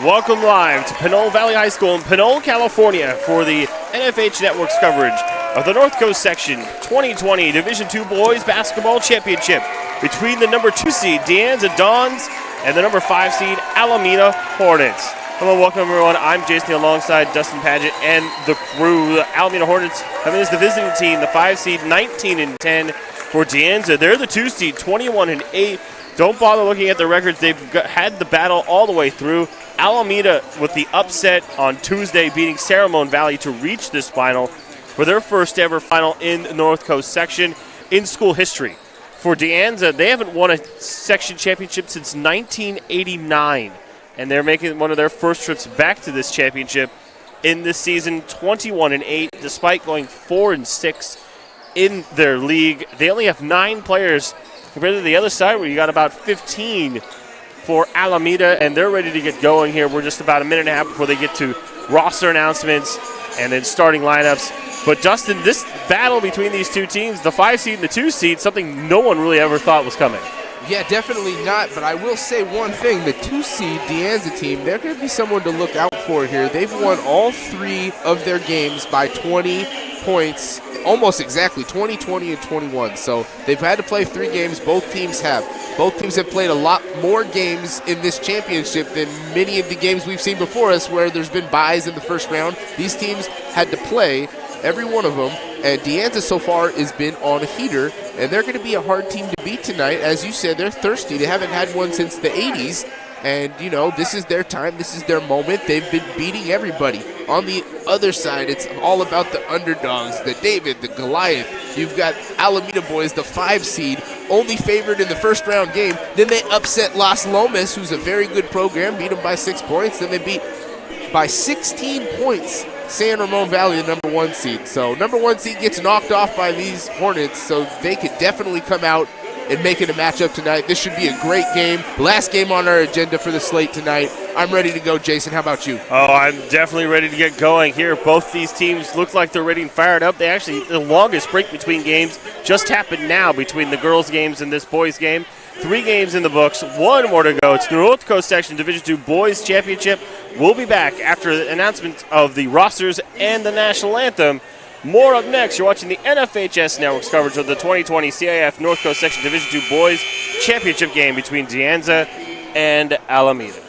Welcome live to Pinole Valley High School in Pinole, California for the NFH Network's coverage of the North Coast Section 2020 Division II Boys Basketball Championship between the number 2 seed Anza Dons and the number 5 seed Alameda Hornets. Hello, welcome everyone. I'm Jason alongside Dustin Paget and the crew. The Alameda Hornets have as the visiting team, the 5 seed 19-10 for Anza. They're the 2 seed 21-8. Don't bother looking at the records. They've had the battle all the way through. Alameda with the upset on Tuesday, beating Ceremon Valley to reach this final for their first ever final in the North Coast section in school history. For Anza, they haven't won a section championship since 1989, and they're making one of their first trips back to this championship in this season, 21-8, despite going 4-6 in their league. They only have 9 players compared to the other side, where you got about 15 for Alameda, and they're ready to get going here. We're just about a minute and a half before they get to roster announcements and then starting lineups. But Dustin, this battle between these two teams, the 5 seed and the 2 seed, something no one really ever thought was coming. Yeah, definitely not, but I will say one thing. The 2 seed Anza team, they're going to be someone to look out for here. They've won all 3 of their games by 20 points, almost exactly, 20, 20, and 21. So they've had to play 3 games. Both teams have. Both teams have played a lot more games in this championship than many of the games we've seen before us where there's been byes in the first round. These teams had to play every one of them, and Anza so far has been on a heater, and they're going to be a hard team to beat tonight. As you said, they're thirsty. They haven't had one since the 80s, and, you know, this is their time. This is their moment. They've been beating everybody. On the other side, it's all about the underdogs, the David, the Goliath. You've got Alameda boys, the 5 seed, only favored in the first round game. Then they upset Las Lomas, who's a very good program, beat them by 6 points. Then they beat by 16 points San Ramon Valley, the number 1 seed. So number 1 seed gets knocked off by these Hornets, so they could definitely come out and make it a matchup tonight. This should be a great game. Last game on our agenda for the slate tonight. I'm ready to go, Jason. How about you? Oh, I'm definitely ready to get going here. Both these teams look like they're ready and fired up. The longest break between games just happened now between the girls' games and this boys' game. 3 games in the books, 1 more to go. It's the North Coast Section Division II Boys Championship. We'll be back after the announcement of the rosters and the national anthem. More up next. You're watching the NFHS Network's coverage of the 2020 CIF North Coast Section Division II Boys Championship game between Anza and Alameda.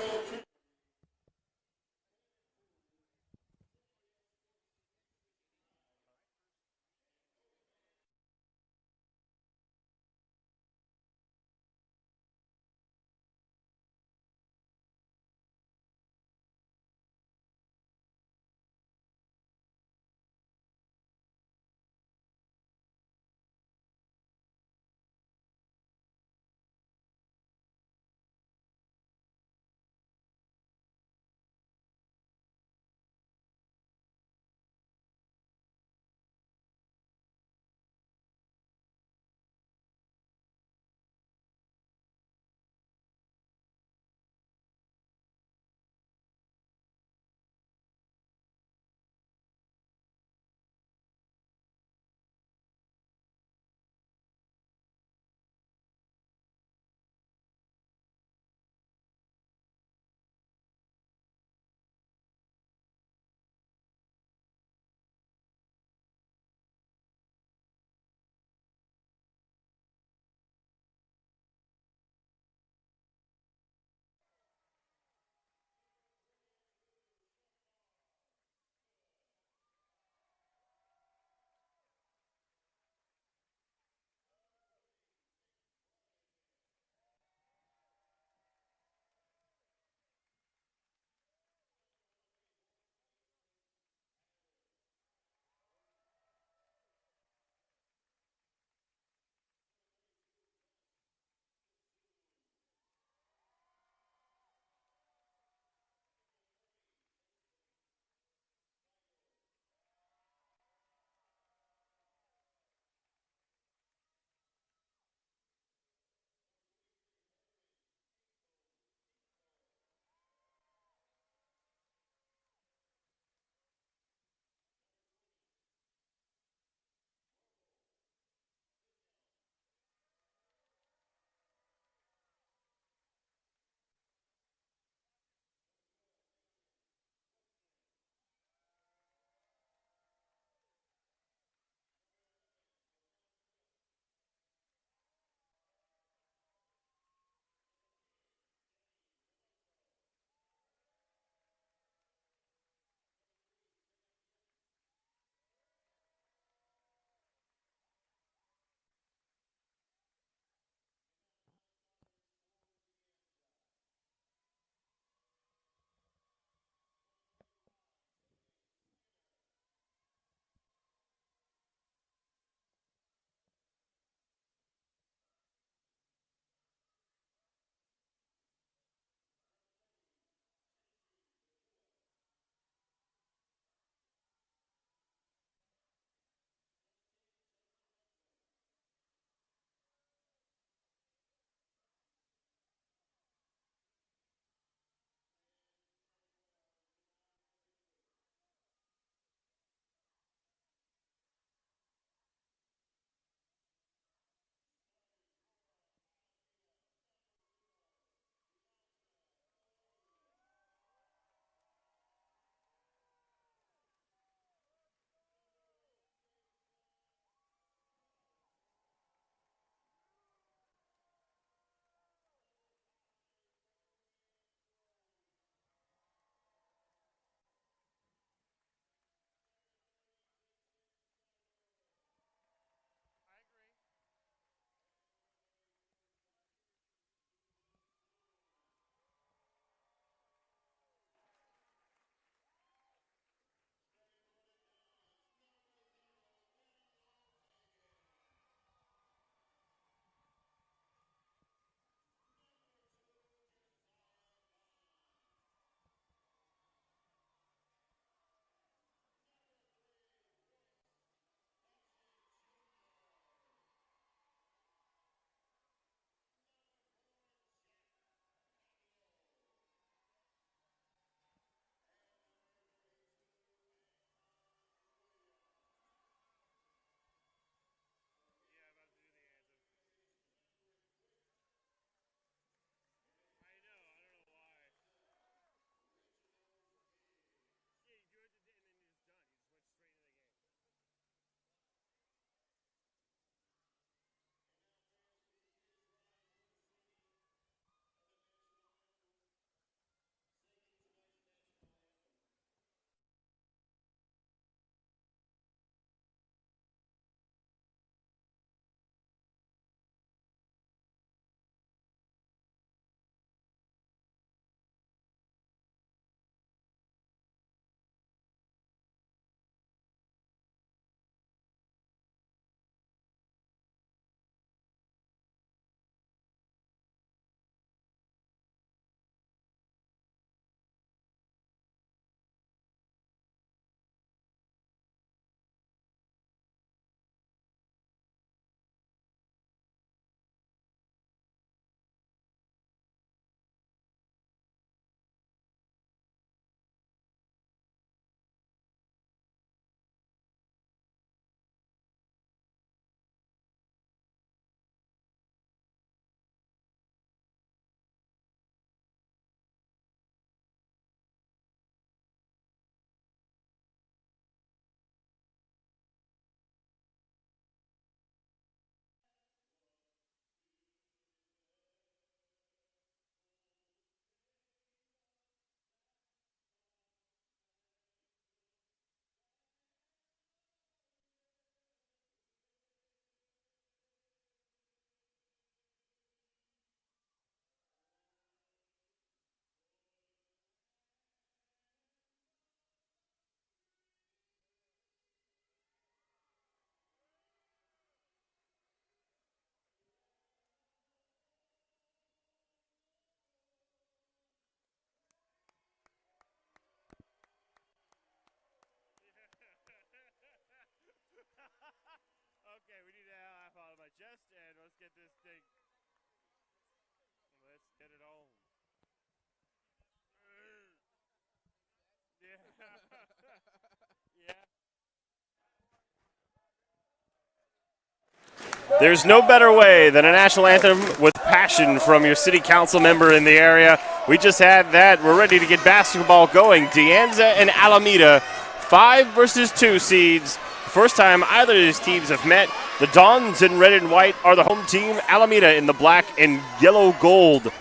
There's no better way than a national anthem with passion from your city council member in the area. We just had that. We're ready to get basketball going. De Anza and Alameda, 5 versus 2 seeds. First time either of these teams have met. The Dons in red and white are the home team. Alameda in the black and yellow gold,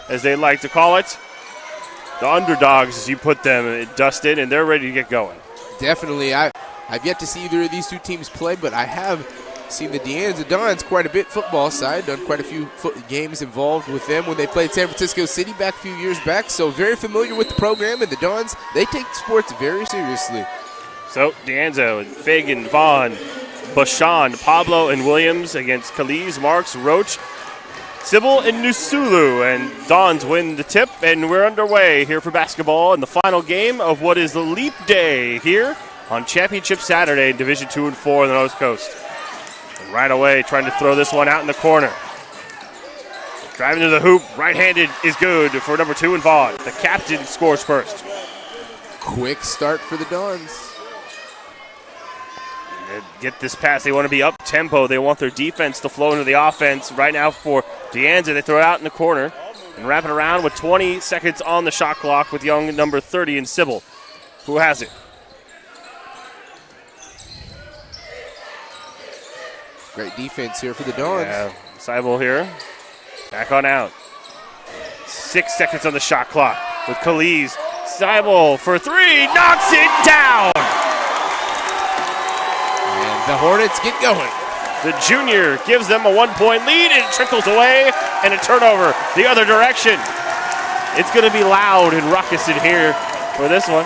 as they like to call it. The underdogs, as you put them, Dustin, and they're ready to get going. Definitely. I've yet to see either of these two teams play, but I have seen the De Anza Dons quite a bit football side, done quite a few games involved with them when they played San Francisco City back a few years back, so very familiar with the program, and the Dons, they take sports very seriously. So De Anza, Fagan, Vaughn, Bashan, Pablo, and Williams against Kaliz, Marks, Roach, Sybil, and Nusulu, and Dons win the tip, and we're underway here for basketball in the final game of what is the Leap Day here on Championship Saturday in Division 2 and 4 on the North Coast. And right away, trying to throw this one out in the corner. Driving to the hoop, right-handed is good for number 2 and Vaughn. The captain scores first. Quick start for the Dons. Get this pass. They want to be up tempo. They want their defense to flow into the offense. Right now for De Anza, they throw it out in the corner and wrap it around with 20 seconds on the shot clock with young number 30 in Sybil. Who has it? Great defense here for the Dons. Yeah, Sybil here. Back on out. 6 seconds on the shot clock with Kaliz. Sybil for 3. Knocks it down. The Hornets get going. The junior gives them a 1-point lead, and it trickles away, and a turnover the other direction. It's going to be loud and ruckus in here for this one.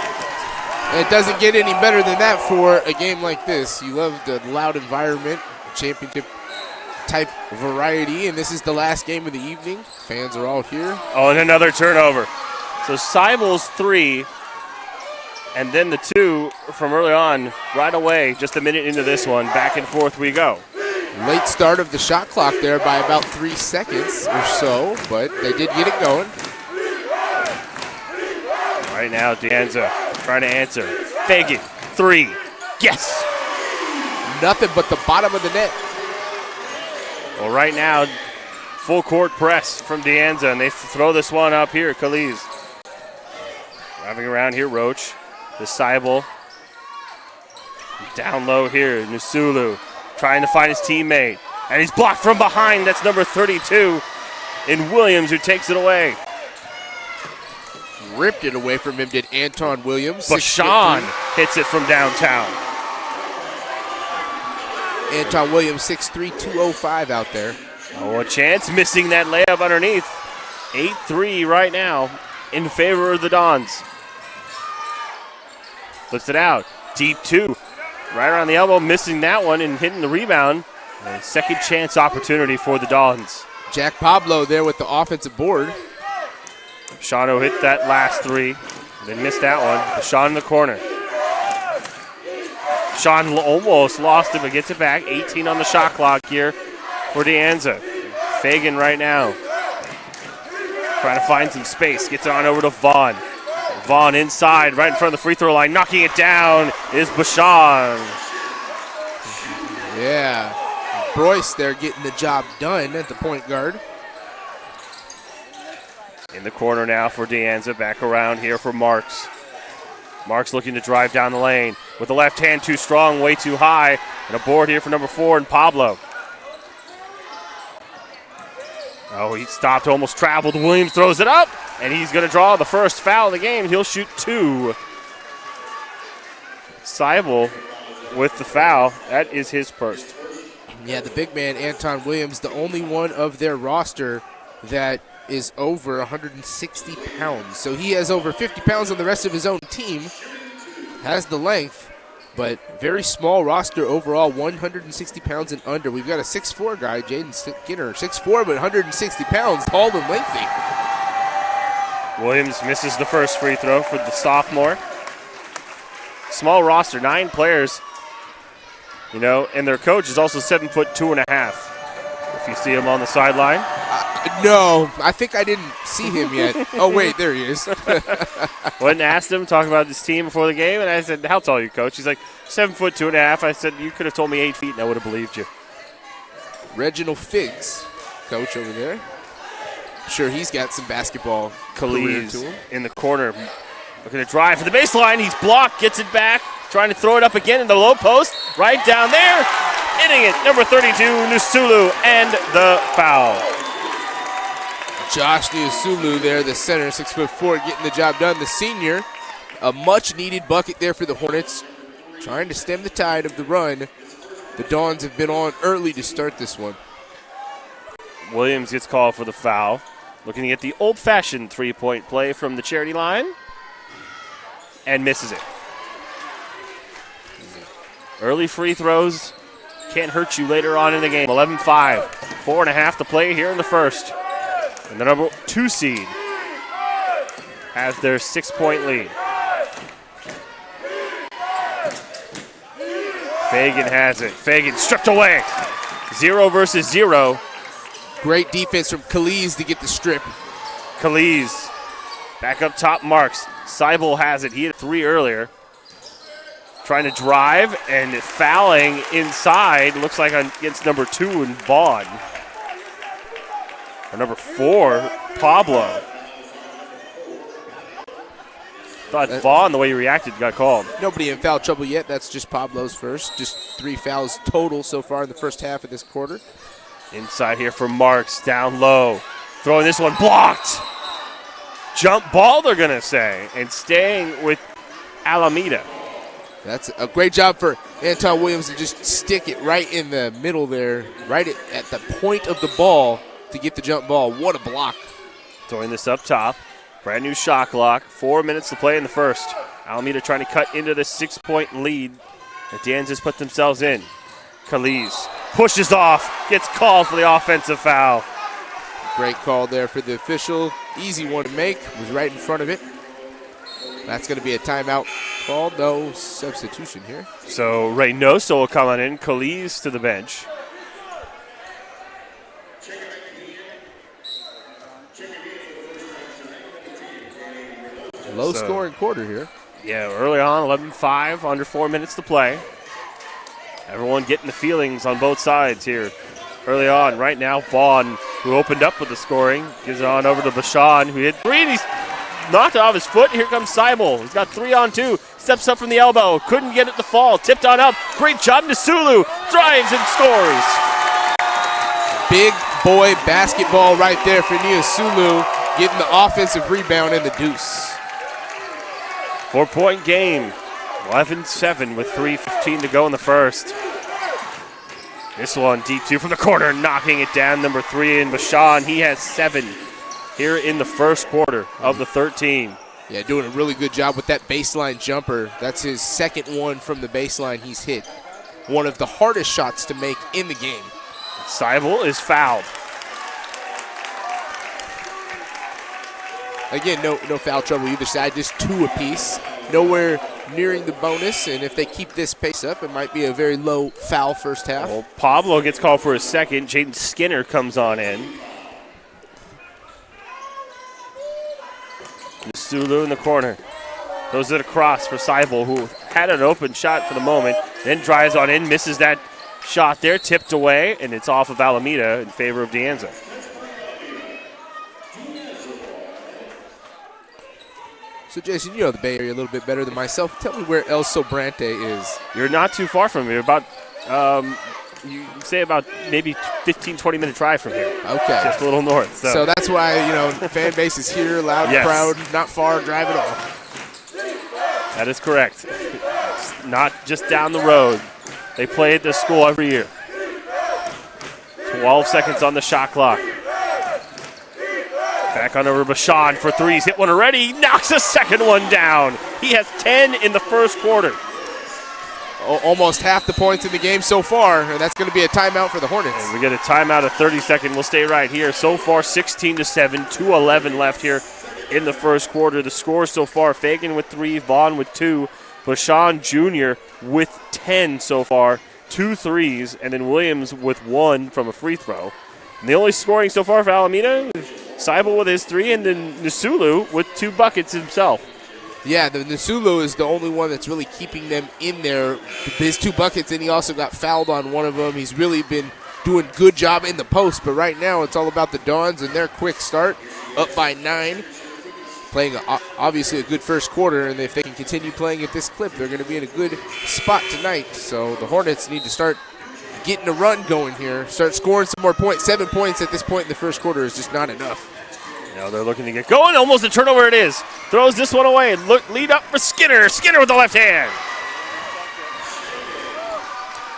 It doesn't get any better than that for a game like this. You love the loud environment, championship type variety, and this is the last game of the evening. Fans are all here. Oh, and another turnover. So Sybil's 3. And then the 2 from early on, right away, just a minute into this one. Back and forth we go. Late start of the shot clock there by about 3 seconds or so, but they did get it going. Right now, De Anza trying to answer. Fagan, 3. Yes! Nothing but the bottom of the net. Well, right now, full court press from De Anza, and they throw this one up here, Kaliz. Driving around here, Roach. The Sybil. Down low here, Nusulu trying to find his teammate. And he's blocked from behind. That's number 32 in Williams, who takes it away. Ripped it away from him, did Anton Williams. Bashan hits it from downtown. Anton Williams, 6'3", 205 out there. Oh, a chance, missing that layup underneath. 8-3 right now in favor of the Dons. Flips it out. Deep 2. Right around the elbow, missing that one and hitting the rebound. A second chance opportunity for the Dons. Jack Pablo there with the offensive board. Shano hit that last 3. Then missed that one. Sean in the corner. Sean almost lost it, but gets it back. 18 on the shot clock here for De Anza. Fagan right now. Trying to find some space. Gets it on over to Vaughn. Vaughn inside, right in front of the free throw line. Knocking it down is Bashan. Yeah. Broyce there getting the job done at the point guard. In the corner now for De Anza. Back around here for Marks. Marks looking to drive down the lane. With the left hand too strong, way too high. And a board here for number 4 and Pablo. Oh, he stopped, almost traveled. Williams throws it up, and he's going to draw the first foul of the game. He'll shoot 2. Sybil with the foul. That is his first. Yeah, the big man, Anton Williams, the only one of their roster that is over 160 pounds. So he has over 50 pounds on the rest of his own team. Has the length, but very small roster overall, 160 pounds and under. We've got a 6'4" guy, Jaden Skinner, 6'4", but 160 pounds, tall and lengthy. Williams misses the first free throw for the sophomore. Small roster, 9 players. You know, and their coach is also 7'2.5". If you see him on the sideline. No, I think I didn't see him yet. Oh, wait, there he is. Went and asked him, talking about his team before the game, and I said, how tall are you, coach? He's like, 7'2.5". I said, you could have told me 8 feet, and I would have believed you. Reginald Figs, coach over there. I'm sure he's got some basketball career to him. In the corner, looking to drive for the baseline. He's blocked, gets it back, trying to throw it up again in the low post. Right down there, hitting it. Number 32, Nusulu, and the foul. Josh Nusulu there, the center, 6'4", getting the job done. The senior, a much-needed bucket there for the Hornets, trying to stem the tide of the run. The Dons have been on early to start this one. Williams gets called for the foul. Looking to get the old-fashioned three-point play from the charity line. And misses it. Early free throws can't hurt you later on in the game. 11-5. 4.5 to play here in the first. And the number 2 seed has their 6-point lead. Fagan has it. Fagan stripped away. 0 versus 0. Great defense from Khalid to get the strip. Khalid back up top, marks. Seibel has it. He had 3 earlier. Trying to drive and fouling inside. Looks like against number 2 and Vaughn. Or number 4, Pablo. Thought Vaughn, the way he reacted, got called. Nobody in foul trouble yet. That's just Pablo's first. Just 3 fouls total so far in the first half of this quarter. Inside here for Marks, down low. Throwing this one, blocked. Jump ball, they're going to say. And staying with Alameda. That's a great job for Anton Williams to just stick it right in the middle there, right at the point of the ball to get the jump ball. What a block. Throwing this up top. Brand new shot clock. 4 minutes to play in the first. Alameda trying to cut into the 6-point lead that the Anza's put themselves in. Khalid pushes off, gets called for the offensive foul. Great call there for the official. Easy one to make. Was right in front of it. That's going to be a timeout called. No substitution here. So Reynoso will come on in. Khalid to the bench. Low-scoring quarter here. Yeah, early on, 11-5, under 4 minutes to play. Everyone getting the feelings on both sides here early on. Right now, Vaughn, who opened up with the scoring, gives it on over to Bashan, who hit 3, and he's knocked off his foot. Here comes Seibel. He's got 3 on 2. Steps up from the elbow. Couldn't get it to fall. Tipped on up. Great job. Nusulu drives and scores. Big boy basketball right there for Nusulu, getting the offensive rebound and the deuce. 4-point game. 11-7 with 3:15 to go in the first. This one, deep 2 from the corner, knocking it down. Number 3 in Bashan. He has 7 here in the first quarter of the 13. Yeah, doing a really good job with that baseline jumper. That's his second one from the baseline he's hit. One of the hardest shots to make in the game. Seibel is fouled. Again, no foul trouble either side, just 2 apiece. Nowhere nearing the bonus, and if they keep this pace up, it might be a very low foul first half. Well, Pablo gets called for a second. Jaden Skinner comes on in. Sulu in the corner. Throws it across for Seibel, who had an open shot for the moment, then drives on in, misses that shot there, tipped away, and it's off of Alameda in favor of De Anza. So, Jason, you know the Bay Area a little bit better than myself. Tell me where El Sobrante is. You're not too far from here. About, you say about maybe 15, 20-minute drive from here. Okay. Just a little north. So that's why, fan base is here, loud and proud, not far, drive at all. That is correct. It's not just down the road. They play at this school every year. 12 seconds on the shot clock. Back on over Bashan for 3s. Hit one already. Knocks a second one down. He has 10 in the first quarter. Almost half the points in the game so far, and that's going to be a timeout for the Hornets. And we get a timeout of 30-second. We'll stay right here. So far, 16-7, 2:11 left here in the first quarter. The score so far, Fagan with 3, Vaughn with 2, Bashan Jr. with 10 so far, 2 threes, and then Williams with 1 from a free throw. And the only scoring so far for Alameda is Seibel with his 3, and then Nusulu with 2 buckets himself. Yeah, the Nusulu is the only one that's really keeping them in there. His 2 buckets, and he also got fouled on one of them. He's really been doing good job in the post, but right now it's all about the Dons and their quick start, up by 9. Playing obviously a good first quarter, and if they can continue playing at this clip, they're going to be in a good spot tonight. So the Hornets need to start getting a run going here, start scoring some more points. 7 points at this point in the first quarter is just not enough. Now they're looking to get going. Almost a turnover it is. Throws this one away. Lead up for Skinner. Skinner with the left hand.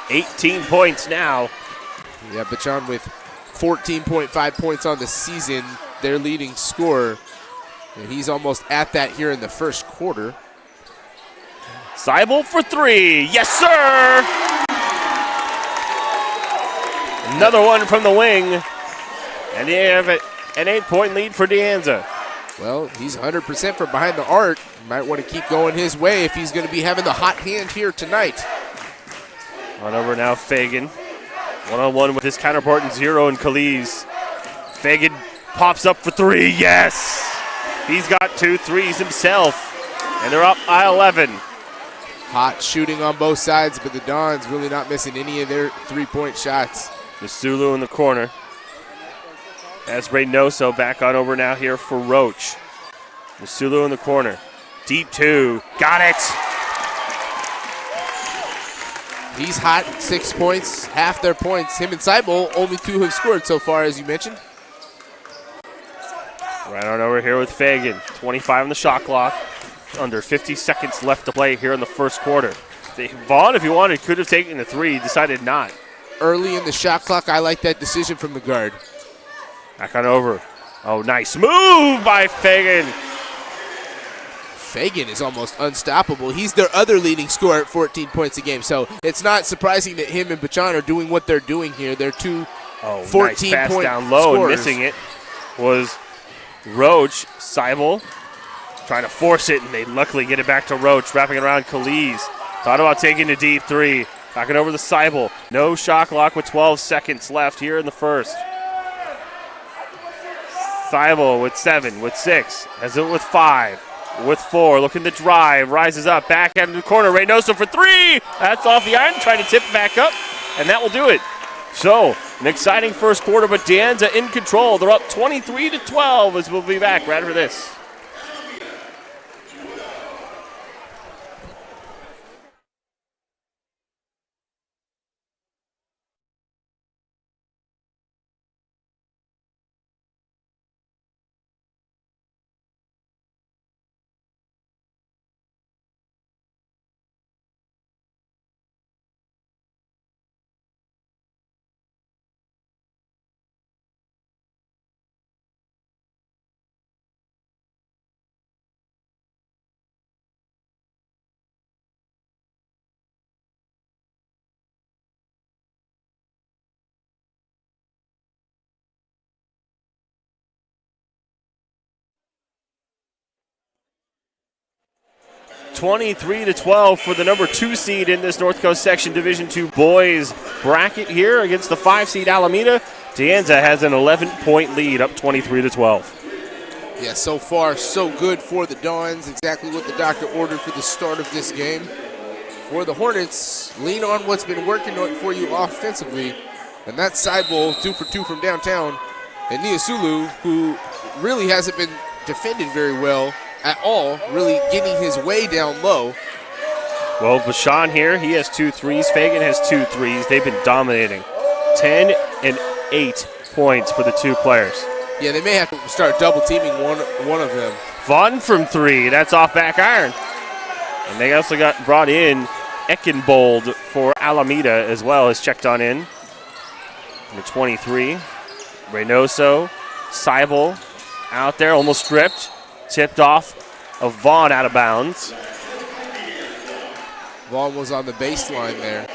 18 points now. Yeah, Bachon with 14.5 points on the season, their leading scorer. And he's almost at that here in the first quarter. Seibel for 3. Yes, sir! Another one from the wing. And they have an 8-point lead for De Anza. Well, he's 100% from behind the arc. Might want to keep going his way if he's going to be having the hot hand here tonight. On over now, Fagan. One-on-one with his counterpart in 0 and Kaliz. Fagan pops up for 3. Yes! He's got 2 threes himself. And they're up by 11. Hot shooting on both sides, but the Dons really not missing any of their three-point shots. Masulu in the corner. As Reynoso back on over now here for Roach. Masulu in the corner. Deep 2. Got it! He's hot, 6 points, half their points. Him and Seibel, only 2 have scored so far, as you mentioned. Right on over here with Fagan. 25 on the shot clock. Under 50 seconds left to play here in the first quarter. Vaughn, if he wanted, could have taken the 3. Decided not. Early in the shot clock, I like that decision from the guard. Back on over. Oh, nice move by Fagan. Fagan is almost unstoppable. He's their other leading scorer at 14 points a game. So it's not surprising that him and Bachon are doing what they're doing here. They're two 14-point nice pass down low, scorers. And missing it was Roach. Seibel trying to force it, and they luckily get it back to Roach, wrapping it around Kaliz. Thought about taking a deep 3. Backing over the Seibel. No shot clock with 12 seconds left here in the first. Seibel with 7, with 6, has it with 5, with 4, looking to drive, rises up, back out in the corner, Reynoso for 3! That's off the iron, trying to tip it back up, and that will do it. So, an exciting first quarter, but De Anza in control. They're up 23-12 as we'll be back right after this. (23-12) for the number 2 seed in this North Coast Section Division II boys bracket here against the 5 seed Alameda. De Anza has an 11-point lead, up 23-12. Yeah, so far so good for the Dons. Exactly what the doctor ordered for the start of this game. For the Hornets, lean on what's been working for you offensively, and that's Seibel, 2 for 2 from downtown, and Niasulu, who really hasn't been defended very well at all, really getting his way down low. Well, Bachon here, he has 2 threes. Fagan has 2 threes. They've been dominating. 10 and 8 points for the 2 players. Yeah, they may have to start double teaming one of them. Vaughn from 3. That's off back iron. And they also got brought in Eckenbold for Alameda as well, as checked on in. Number 23. Reynoso. Seibel out there, almost stripped. Tipped off of Vaughn out of bounds. Vaughn was on the baseline there.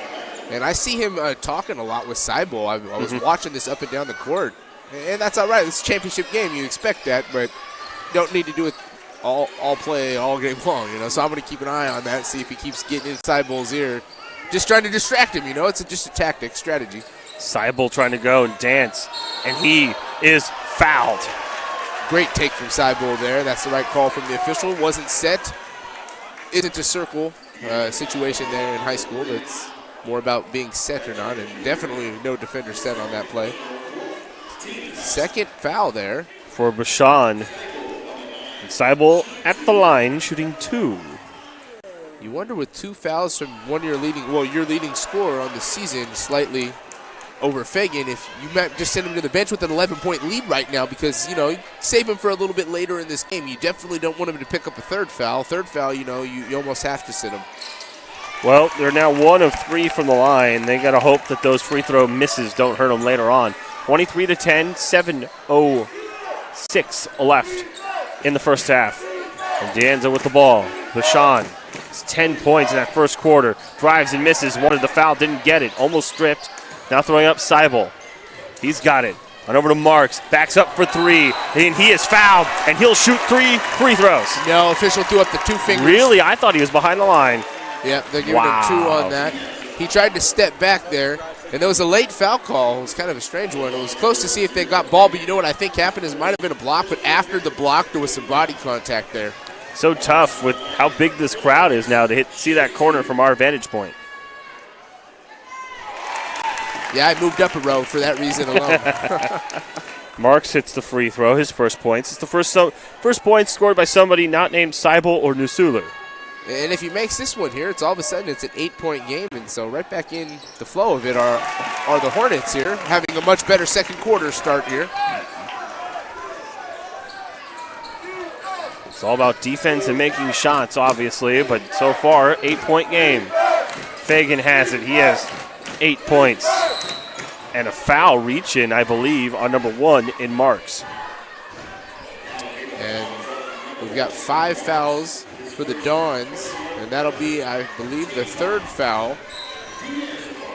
And I see him talking a lot with Seibel. I was watching this up and down the court. And that's all right. It's a championship game. You expect that, but you don't need to do it all play all game long, you know. So I'm going to keep an eye on that, see if he keeps getting in Seibel's ear. Just trying to distract him, you know. It's just a tactic, strategy. Seibel trying to go and dance, and he is fouled. Great take from Seibel there. That's the right call from the official. Wasn't set. Isn't a circle situation there in high school. That's more about being set or not, and definitely no defender set on that play. Second foul there. For Bashan. Seibel at the line, shooting 2. You wonder with 2 fouls from your leading scorer on the season, slightly over Fagan, if you might just send him to the bench with an 11-point lead right now because, save him for a little bit later in this game. You definitely don't want him to pick up a third foul. Third foul, you almost have to sit him. Well, they're now 1 of 3 from the line. They got to hope that those free throw misses don't hurt them later on. 23-10, 7:06 left in the first half. And D'Anza with the ball. Bashan has 10 points in that first quarter. Drives and misses. Wanted the foul, didn't get it. Almost stripped. Now throwing up Seibel. He's got it. On over to Marks. Backs up for 3. And he is fouled. And he'll shoot 3 free throws. No, official threw up the 2 fingers. Really? I thought he was behind the line. Yep, they're giving him 2 on that. He tried to step back there. And there was a late foul call. It was kind of a strange one. It was close to see if they got ball, but you know what I think happened is it might have been a block, but after the block, there was some body contact there. So tough with how big this crowd is now to see that corner from our vantage point. Yeah, I moved up a row for that reason alone. Marks hits the free throw, his first points. It's the first points scored by somebody not named Seibel or Nusulu. And if he makes this one here, it's all of a sudden it's an 8-point game. And so right back in the flow of it are the Hornets here, having a much better second quarter start here. It's all about defense and making shots, obviously, but so far, 8-point game. Fagan has it. He has 8 points. And a foul reach in, I believe, on number 1 in Marks. And we've got 5 fouls for the Dons, and that'll be, I believe, the 3rd foul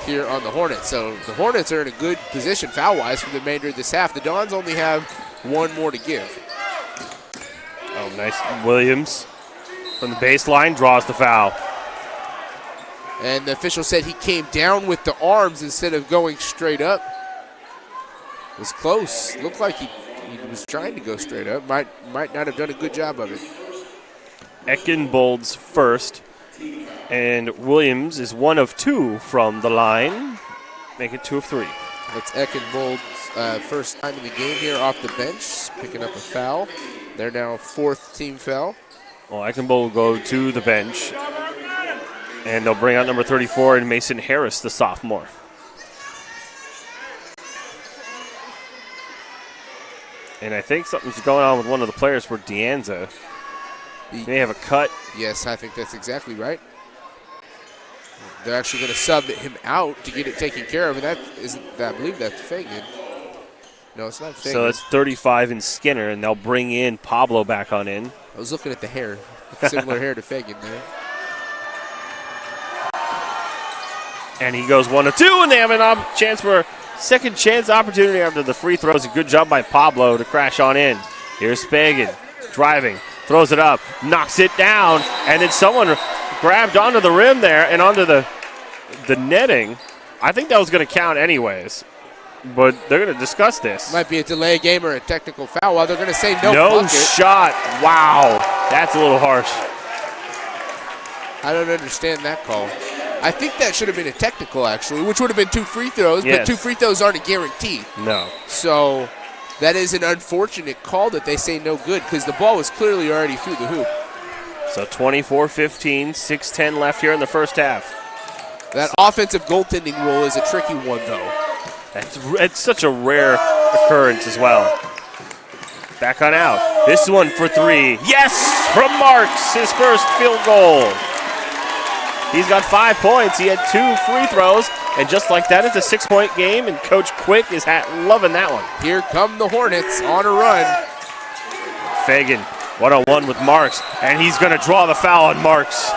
here on the Hornets. So the Hornets are in a good position foul-wise for the remainder of this half. The Dons only have 1 more to give. Oh, nice. Williams from the baseline draws the foul. And the official said he came down with the arms instead of going straight up. It was close. Looked like he was trying to go straight up. Might not have done a good job of it. Eckenbold's first, and Williams is 1 of 2 from the line. Make it 2 of 3. That's Eckenbold's first time in the game here off the bench, picking up a foul. They're now 4th team foul. Well, Eckenbold will go to the bench, and they'll bring out number 34 and Mason Harris, the sophomore. And I think something's going on with one of the players for D'Anza. They have a cut. Yes, I think that's exactly right. They're actually going to sub him out to get it taken care of, and I believe that's Fagan. No, it's not Fagan. So it's 35 in Skinner, and they'll bring in Pablo back on in. I was looking at the hair. Similar hair to Fagan there. And he goes 1 of 2, and they have a chance for second chance opportunity after the free throws. A good job by Pablo to crash on in. Here's Fagan driving. Throws it up, knocks it down, and then someone grabbed onto the rim there and onto the netting. I think that was going to count anyways, but they're going to discuss this. Might be a delay game or a technical foul. Well, they're going to say no bucket. Shot. Wow, that's a little harsh. I don't understand that call. I think that should have been a technical, actually, which would have been 2 free throws, yes. But 2 free throws aren't a guarantee. No. So that is an unfortunate call that they say no good because the ball was clearly already through the hoop. So 24-15, 6:10 left here in the first half. That offensive goaltending rule is a tricky one, though. It's such a rare occurrence as well. Back on out. This one for 3. Yes, from Marks, his first field goal. He's got 5 points. He had 2 free throws. And just like that, it's a 6-point game, and Coach Quick is loving that one. Here come the Hornets on a run. Fagan, 1-on-1 with Marks, and he's going to draw the foul on Marks.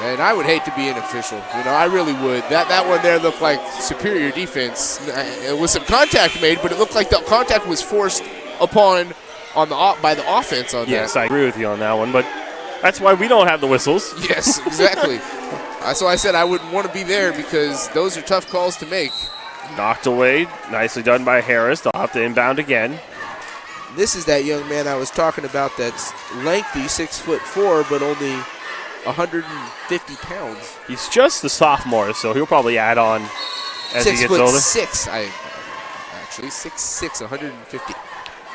And I would hate to be an official. I really would. That one there looked like superior defense. It was some contact made, but it looked like the contact was forced upon by the offense on that. Yes, I agree with you on that one, but that's why we don't have the whistles. Yes, exactly. So I said I wouldn't want to be there because those are tough calls to make. Knocked away. Nicely done by Harris. They'll have to inbound again. This is that young man I was talking about that's lengthy, 6'4", but only 150 pounds. He's just a sophomore, so he'll probably add on as he gets older. 6'6", actually 6'6", 150.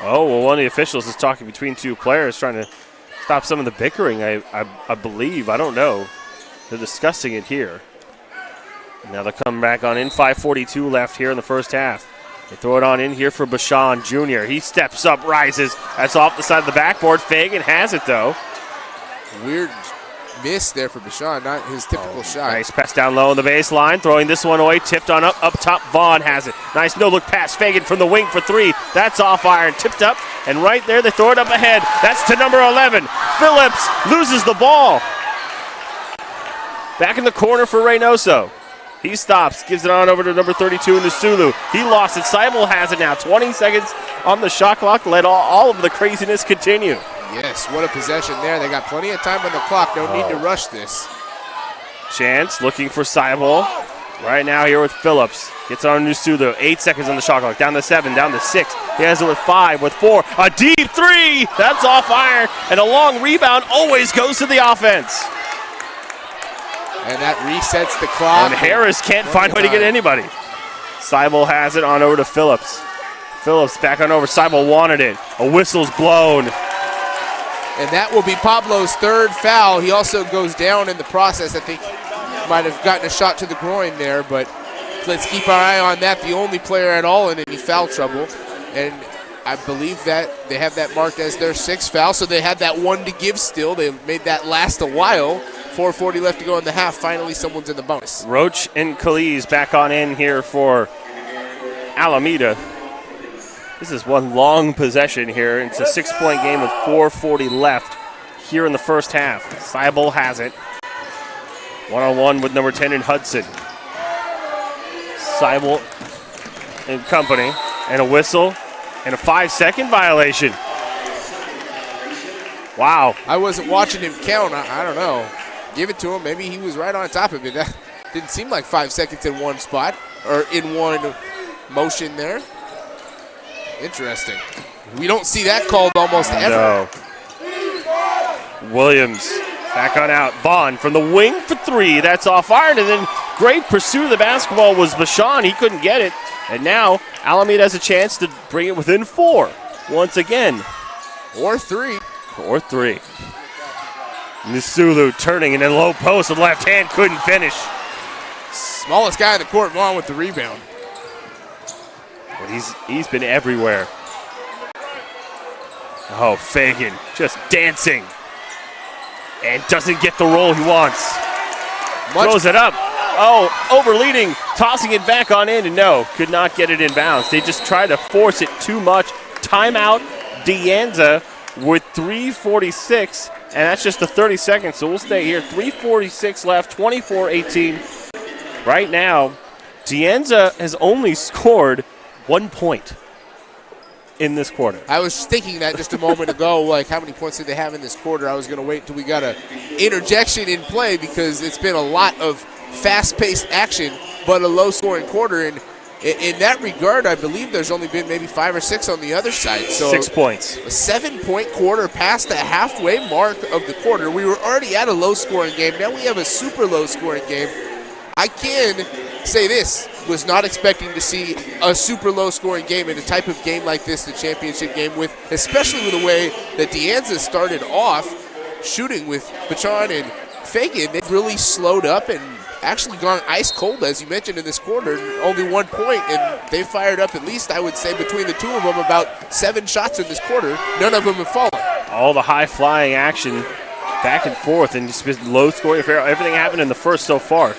Oh, well, one of the officials is talking between two players, trying to stop some of the bickering, I believe. I don't know. They're discussing it here. Now they'll come back on in. 5:42 left here in the first half. They throw it on in here for Bashan Jr. He steps up, rises. That's off the side of the backboard. Fagan has it, though. Weird miss there for Bashan, not his typical shot. Nice pass down low on the baseline, throwing this one away, tipped on up top. Vaughn has it. Nice no-look pass. Fagan from the wing for three. That's off iron, tipped up, and right there they throw it up ahead. That's to number 11. Phillips loses the ball. Back in the corner for Reynoso. He stops, gives it on over to number 32 in the Sulu. He lost it. Seibel has it now. 20 seconds on the shot clock. Let all of the craziness continue. Yes, what a possession there. They got plenty of time on the clock. No need to rush this. Chance looking for Seibel. Right now here with Phillips. Gets on Nusulu. 8 seconds on the shot clock. Down to 7, down to 6. He has it with 5, with 4. A deep three. That's off iron. And a long rebound always goes to the offense. And that resets the clock. And Harris can't find a way to get anybody. Seibel has it on over to Phillips. Phillips back on over. Seibel wanted it. A whistle's blown. And that will be Pablo's third foul. He also goes down in the process. I think might have gotten a shot to the groin there, but let's keep our eye on that. The only player at all in any foul trouble. And I believe that they have that marked as their 6th foul, so they had that one to give still. They made that last a while. 4:40 left to go in the half. Finally, someone's in the bonus. Roach and Khalid back on in here for Alameda. This is one long possession here. It's a 6-point game with 4:40 left here in the first half. Seibel has it. One-on-one with number 10 in Hudson. Seibel and company. And a whistle. And a 5-second violation. Wow. I wasn't watching him count. I don't know. Give it to him. Maybe he was right on top of it. That didn't seem like 5 seconds in one spot or in one motion there. Interesting. We don't see that called almost ever. No. Williams back on out. Vaughn from the wing for 3. That's off iron. And then great pursuit of the basketball was Bashan. He couldn't get it. And now Alameda has a chance to bring it within 4 once again. Or 3. Or 3. Nusulu turning and then low post with left hand, couldn't finish. Smallest guy in the court, Vaughn with the rebound. But he's been everywhere. Oh, Fagan just dancing. And doesn't get the roll he wants. Throws it up. Oh, overleading, tossing it back on in, and no, could not get it in bounds. They just tried to force it too much. Timeout, Anza with 3:46, and that's just the 30 seconds, so we'll stay here. 3:46 left, 24-18. Right now, Anza has only scored 1 point in this quarter. I was thinking that just a moment ago, like how many points did they have in this quarter? I was going to wait until we got an interjection in play because it's been a lot of fast-paced action, but a low-scoring quarter. And in that regard, I believe there's only been maybe 5 or 6 on the other side. So 6 points. A 7-point quarter past the halfway mark of the quarter. We were already at a low-scoring game. Now we have a super low-scoring game. I can say this, was not expecting to see a super low-scoring game in a type of game like this, the championship game, with especially with the way that Anza started off shooting with Bachan and Fagan. They've really slowed up and actually gone ice cold, as you mentioned, in this quarter. Only 1 point, and they fired up at least, I would say, between the two of them, about 7 shots in this quarter. None of them have fallen. All the high-flying action back and forth, and just been low-scoring affair. Everything happened in the first so far.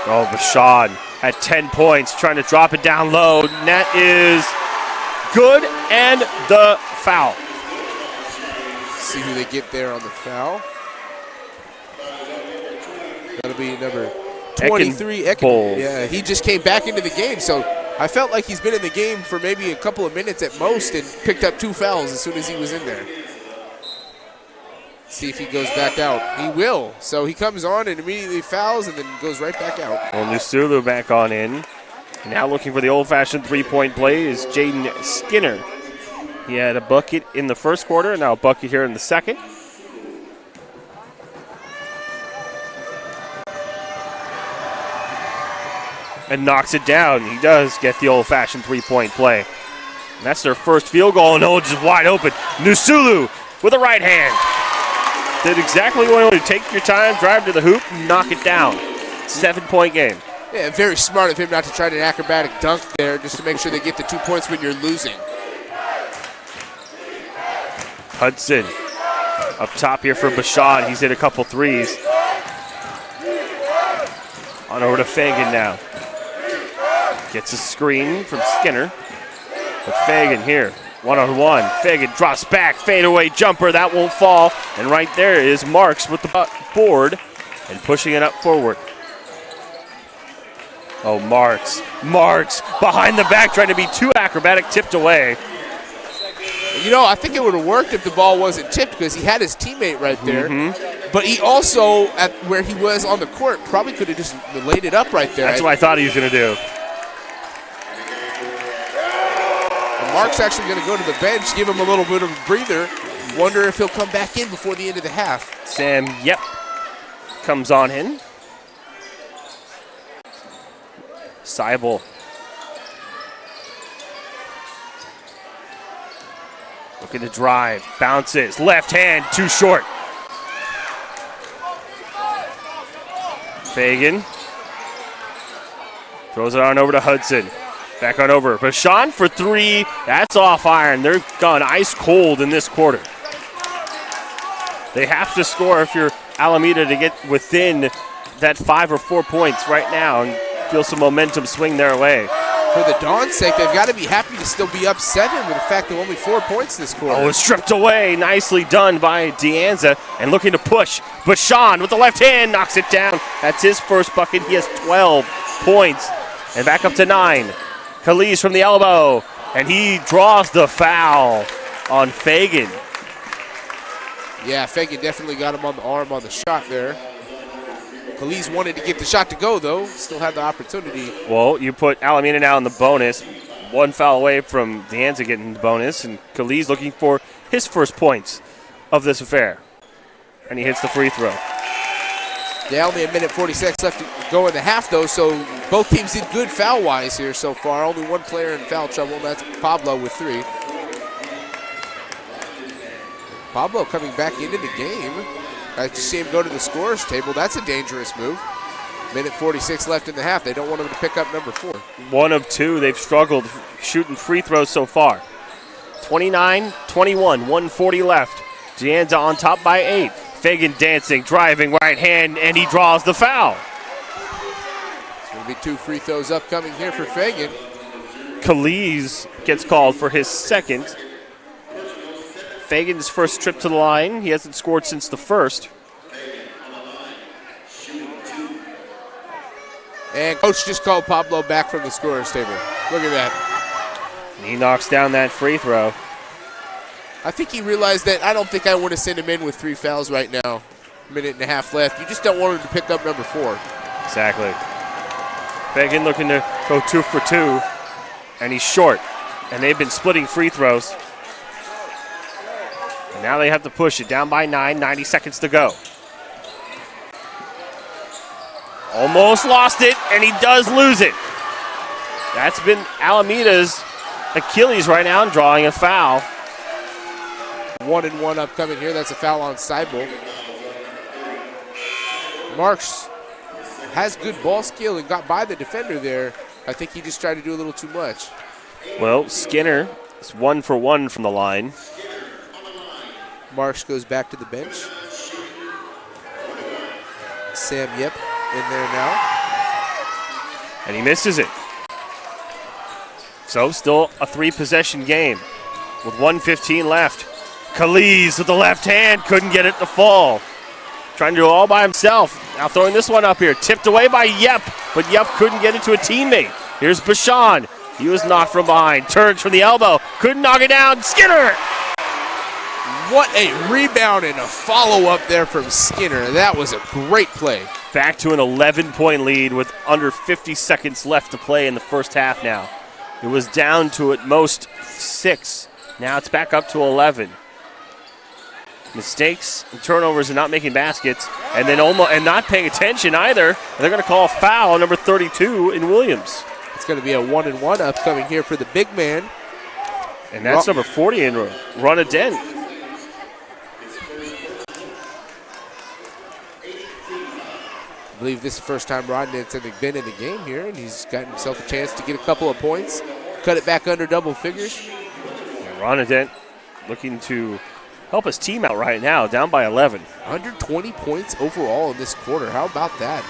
Oh, Bashan at 10 points, trying to drop it down low. Net is good, and the foul. See who they get there on the foul. That'll be number 23, Eckenbold. Yeah, he just came back into the game, so I felt like he's been in the game for maybe a couple of minutes at most and picked up 2 fouls as soon as he was in there. See if he goes back out. He will. So he comes on and immediately fouls and then goes right back out. Well, Nusulu back on in. Now looking for the old-fashioned 3-point play is Jaden Skinner. He had a bucket in the first quarter and now a bucket here in the second. and knocks it down. He does get the old-fashioned three-point play. And that's their first field goal, and Knowledge is wide open. Nusulu with a right hand. Did exactly what you want to. Take your time, drive to the hoop, and knock it down. 7-point game. Yeah, very smart of him not to try an acrobatic dunk there just to make sure they get the 2 points when you're losing. Hudson up top here for Bashad. He's hit a couple threes. On over to Fagan now. Gets a screen from Skinner. But Fagan here, one-on-one. Fagan drops back, fadeaway jumper. That won't fall. And right there is Marks with the board and pushing it up forward. Oh, Marks behind the back, trying to be too acrobatic, tipped away. You know, I think it would have worked if the ball wasn't tipped because he had his teammate right there. But he also, at where he was on the court, probably could have just laid it up right there. That's what I thought he was going to do. And Mark's actually going to go to the bench, give him a little bit of a breather. Wonder if he'll come back in before the end of the half. Sam, comes on in. Seibel. Looking to drive, bounces, left hand, too short. Fagan throws it on over to Hudson. Back on over. Bashan for three. That's off iron. They're gone ice cold in this quarter. They have to score if you're Alameda to get within that 5 or 4 points right now and feel some momentum swing their way. For the Dawn's sake, they've got to be happy to still be up 7 with the fact that only 4 points this quarter. Oh, it's stripped away. Nicely done by Anza and looking to push. Bashan with the left hand knocks it down. That's his first bucket. He has 12 points. And back up to 9. Khalid from the elbow. And he draws the foul on Fagan. Yeah, Fagan definitely got him on the arm on the shot there. Khalid wanted to get the shot to go, though. Still had the opportunity. Well, you put Alameda now in the bonus. 1 foul away from Anza getting the bonus. And Khalid's looking for his first points of this affair. And he hits the free throw. Yeah, only a minute 46 left to go in the half, though, so both teams did good foul-wise here so far. Only one player in foul trouble, and that's Pablo with 3. Pablo coming back into the game. I just see him go to the scorer's table. That's a dangerous move. Minute 46 left in the half. They don't want him to pick up number 4. 1 of 2. They've struggled shooting free throws so far. 29-21, 140 left. Anza on top by 8. Fagan dancing, driving, right hand, and he draws the foul. It's going to be 2 free throws upcoming here for Fagan. Khalid gets called for his second. Fagan's first trip to the line. He hasn't scored since the first. And coach just called Pablo back from the scorer's table. Look at that. He knocks down that free throw. I think he realized that I don't think I want to send him in with 3 fouls right now. Minute and a half left. You just don't want him to pick up number 4. Exactly. Fagan looking to go 2 for 2, and he's short. And they've been splitting free throws. And now they have to push it down by 9, 90 seconds to go. Almost lost it, and he does lose it. That's been Alameda's Achilles right now, drawing a foul. 1-and-1 upcoming here. That's a foul on Seibel. Marks has good ball skill and got by the defender there. I think he just tried to do a little too much. Well, Skinner is 1 for 1 from the line. Marks goes back to the bench. Sam Yep in there now. And he misses it. So still a 3-possession game with 1:15 left. Khalid with the left hand, couldn't get it to fall. Trying to do it all by himself. Now throwing this one up here. Tipped away by Yep, but Yep couldn't get it to a teammate. Here's Bashan. He was knocked from behind. Turns from the elbow. Couldn't knock it down. Skinner! What a rebound and a follow-up there from Skinner. That was a great play. Back to an 11-point lead with under 50 seconds left to play in the first half now. It was down to at most 6. Now it's back up to 11. Mistakes and turnovers and not making baskets, and then not paying attention either. And they're going to call a foul, number 32 in Williams. It's going to be a 1-and-1 upcoming here for the big man. And that's number 40 in Run a Dent. I believe this is the first time Rodney's been in the game here, and he's got himself a chance to get a couple of points, cut it back under double figures. And Ronadent looking to help his team out right now, down by 11. 120 points overall in this quarter. How about that?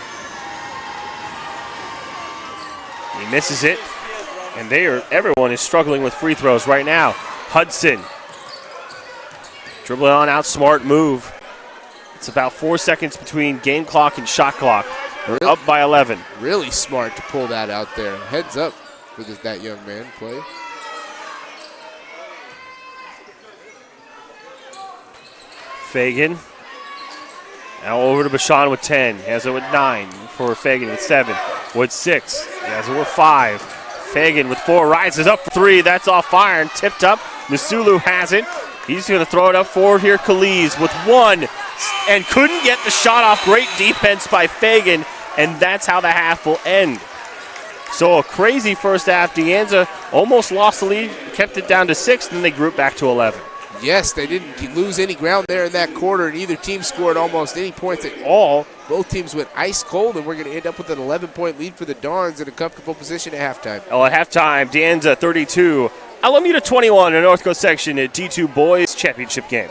He misses it, and everyone is struggling with free throws right now. Hudson dribbling on out, smart move. It's about 4 seconds between game clock and shot clock. They're up by 11. Really smart to pull that out there. Heads up for that young man play. Fagan. Now over to Bashan with 10. He has it with 9 for Fagan with 7. With 6. He has it with 5. Fagan with 4 rises up for 3. That's off iron. Tipped up. Misulu has it. He's going to throw it up forward here. Kaliz with 1 and couldn't get the shot off. Great defense by Fagan, and that's how the half will end. So a crazy first half. De Anza almost lost the lead, kept it down to 6, then they grouped back to 11. Yes, they didn't lose any ground there in that quarter, and either team scored almost any points at all. Both teams went ice cold, and we're going to end up with an 11-point lead for the Dons in a comfortable position at halftime. Oh, at halftime, De Anza 32, Alameda 21 in the North Coast section at D2 Boys Championship game.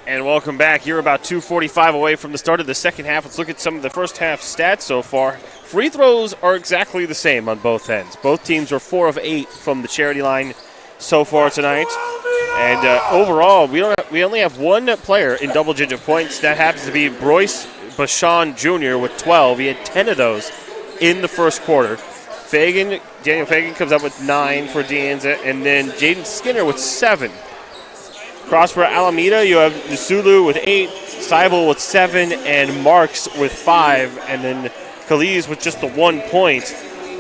And welcome back. You're about 2:45 away from the start of the second half. Let's look at some of the first half stats so far. Free throws are exactly the same on both ends. Both teams are 4 of 8 from the charity line so far tonight. And overall, we only have one player in double-digit points. That happens to be Royce Bashan Jr. with 12. He had 10 of those in the first quarter. Daniel Fagan comes up with 9 for De Anza, and then Jaden Skinner with 7. Across for Alameda, you have Nusulu with 8, Seibel with 7, and Marks with 5, and then Khalid with just the 1 point.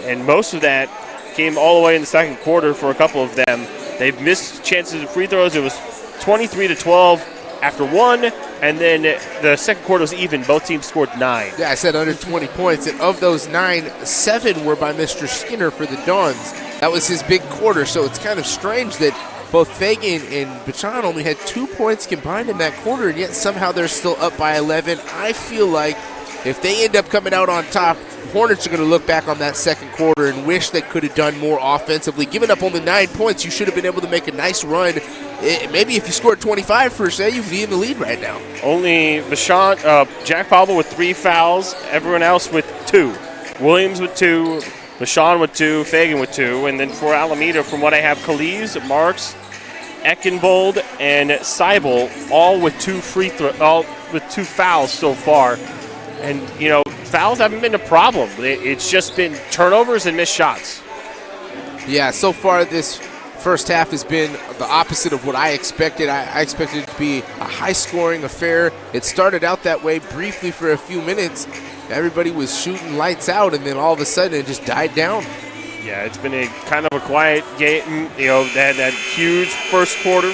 And most of that came all the way in the second quarter for a couple of them. They've missed chances of free throws. It was 23-12 after 1, and then the second quarter was even. Both teams scored 9. Yeah, I said under 20 points, and of those 9, 7 were by Mr. Skinner for the Dons. That was his big quarter, so it's kind of strange that both Fagan and Bachan only had 2 points combined in that quarter, and yet somehow they're still up by 11. I feel like if they end up coming out on top, Hornets are going to look back on that second quarter and wish they could have done more offensively. Giving up only 9 points, you should have been able to make a nice run. Maybe if you scored 25 per se, you'd be in the lead right now. Only Bachan, Jack Pobble with 3 fouls, everyone else with 2. Williams with 2, Bachan with 2, Fagan with 2, and then for Alameda, from what I have, Khalid, Marks, Eckenbold, and Seibel all with 2 fouls so far. And, you know, fouls haven't been a problem. It's just been turnovers and missed shots. Yeah, so far this first half has been the opposite of what I expected. I expected it to be a high-scoring affair. It started out that way briefly for a few minutes. Everybody was shooting lights out, and then all of a sudden it just died down. Yeah, it's been a kind of a quiet game. You know, they had that huge first quarter.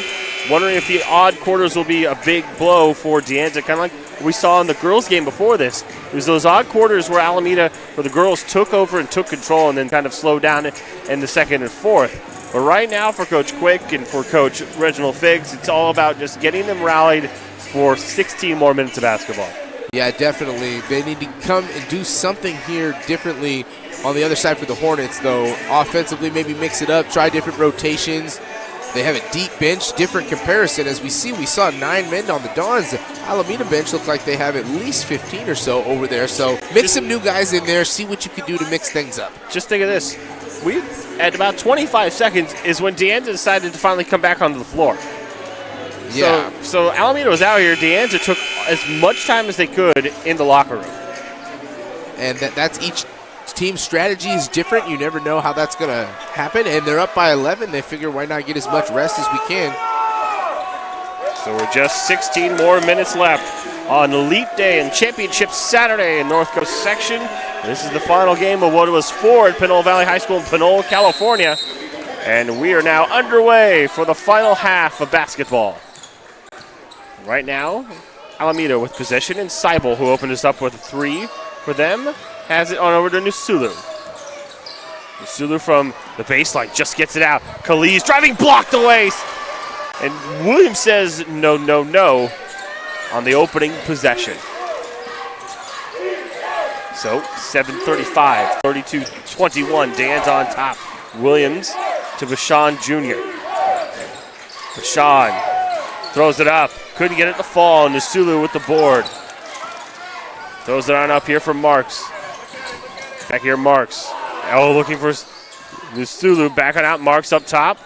Wondering if the odd quarters will be a big blow for De Anza, kind of like we saw in the girls' game before this. It was those odd quarters where Alameda, for the girls, took over and took control and then kind of slowed down in the second and fourth. But right now for Coach Quick and for Coach Reginald Figgs, it's all about just getting them rallied for 16 more minutes of basketball. Yeah, definitely. They need to come and do something here differently on the other side for the Hornets, though. Offensively, maybe mix it up, try different rotations. They have a deep bench, different comparison. As we saw 9 men on the Dons. The Alameda bench looked like they have at least 15 or so over there. So mix some new guys in there, see what you can do to mix things up. Just think of this. At about 25 seconds is when De Anza decided to finally come back onto the floor. Yeah. So Alameda was out here. De Anza took as much time as they could in the locker room. And that's each team's strategy is different. You never know how that's going to happen. And they're up by 11. They figure why not get as much rest as we can. So we're just 16 more minutes left on Leap Day and Championship Saturday in North Coast Section. This is the final game of what it was for at Pinole Valley High School in Pinole, California. And we are now underway for the final half of basketball. Right now, Alameda with possession, and Seibel, who opened us up with a 3 for them, has it on over to Nusulu. Nusulu from the baseline just gets it out. Khalid's driving, blocked away. And Williams says no, no, no on the opening possession. So 7:35, 32-21. Dan's on top. Williams to Bashan Jr. Bashan throws it up. Couldn't get it to fall. Nusulu with the board. Throws it on up here for Marks. Back here, Marks. Oh, looking for Nusulu. Backing out. Marks up top.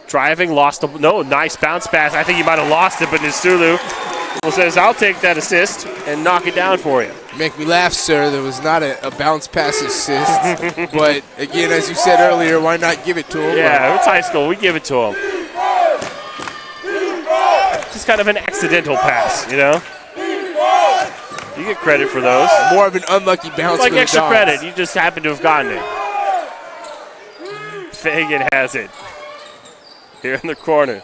Driving. Lost the... No, nice bounce pass. I think he might have lost it, but Nusulu says, I'll take that assist and knock it down for you. You make me laugh, sir. There was not a bounce pass assist. But, again, as you said earlier, why not give it to him? Yeah, it's high school. We give it to him. Just kind of an accidental pass, you know? You get credit for those. More of an unlucky bounce. It's like for extra the credit. You just happen to have gotten it. Fagan has it. Here in the corner.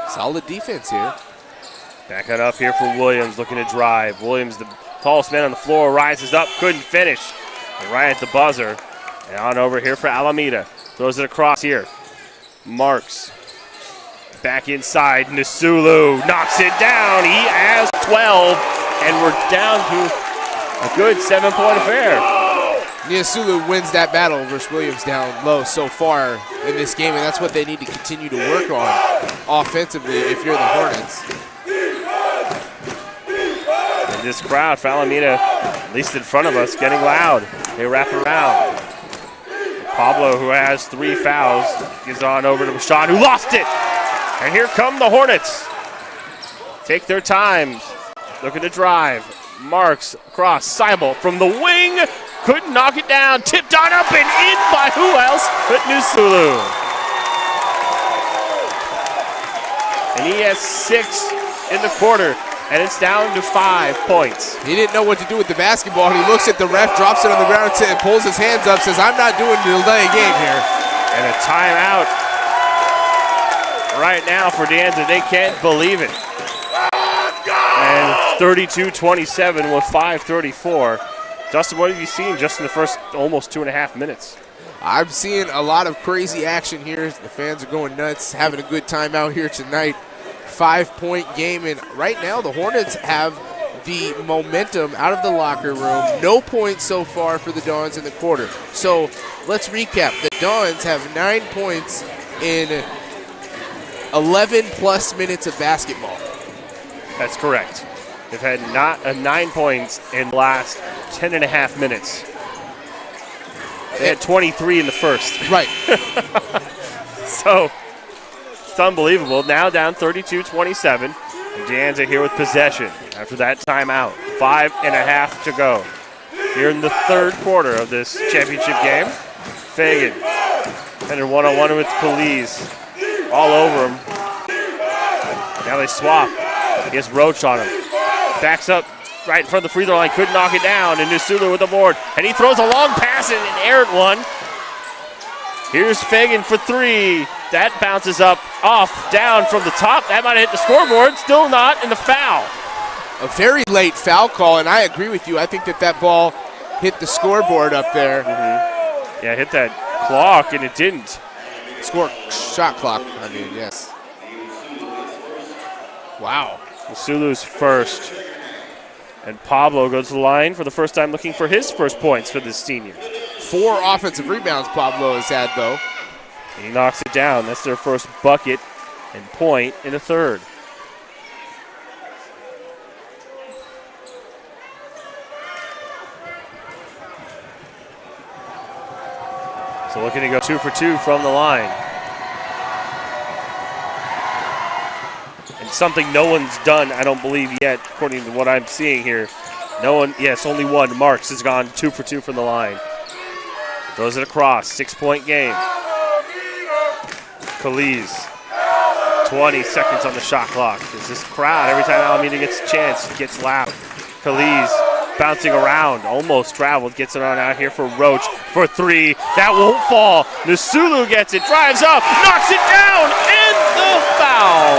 Solid defense here. Back it up here for Williams, looking to drive. Williams, the tallest man on the floor, rises up, couldn't finish. And right at the buzzer. And on over here for Alameda. Throws it across here. Marks. Back inside, Nusulu knocks it down. He has 12, and we're down to a good 7-point affair. Nusulu wins that battle versus Williams down low so far in this game, and that's what they need to continue to work on. offensively if you're the Hornets. And this crowd for Alameda, at least in front of us, getting loud. They wrap around. Pablo, who has 3 fouls, gives on over to Bashan, who lost it. And here come the Hornets. Take their time, looking to drive. Marks across, Seibel from the wing, couldn't knock it down. Tipped on up and in by who else but Nusulu. And he has 6 in the quarter, and it's down to 5 points. He didn't know what to do with the basketball. He looks at the ref, drops it on the ground, and pulls his hands up, says, I'm not doing the delay game here. And a timeout right now for De Anza. They can't believe it. And 32-27 with 5:34. Dustin, what have you seen just in the first almost 2.5 minutes? I'm seeing a lot of crazy action here. The fans are going nuts, having a good time out here tonight. 5-point game, and right now the Hornets have the momentum out of the locker room. No points so far for the Dons in the quarter. So let's recap. The Dons have 9 points in 11 plus minutes of basketball. That's correct. They've had 9 points in the last 10.5 minutes. They had 23 in the first. Right. So it's unbelievable. Now down 32-27. And De Anza here with possession after that timeout. 5.5 to go. Here in the third quarter of this championship game. Fagan headed one-on-one with Kaliz. All over him. Now they swap. He has Roach on him. Backs up right in front of the free throw line. Couldn't knock it down. And Nusulu with the board. And he throws a long pass and an errant one. Here's Fagan for 3. That bounces up, off, down from the top. That might have hit the scoreboard. Still not in the foul. A very late foul call, and I agree with you. I think that ball hit the scoreboard up there. Mm-hmm. Yeah, hit that clock, and it didn't. Shot clock, I mean, yes. Wow. Nusulu's first. And Pablo goes to the line for the first time looking for his first points for this senior. 4 offensive rebounds Pablo has had, though. And he knocks it down. That's their first bucket and point in the third. So looking to go 2 for 2 from the line. And something no one's done, I don't believe yet, according to what I'm seeing here. No one, yes, only one. Marks has gone 2 for 2 from the line. Throws it across, 6-point game. Kaliz, 20 seconds on the shot clock. Is this crowd, every time Alameda gets a chance, it gets loud. Kaliz bouncing around, almost traveled, gets it on out here for Roach for 3. That won't fall. Nusulu gets it, drives up, knocks it down, and the foul.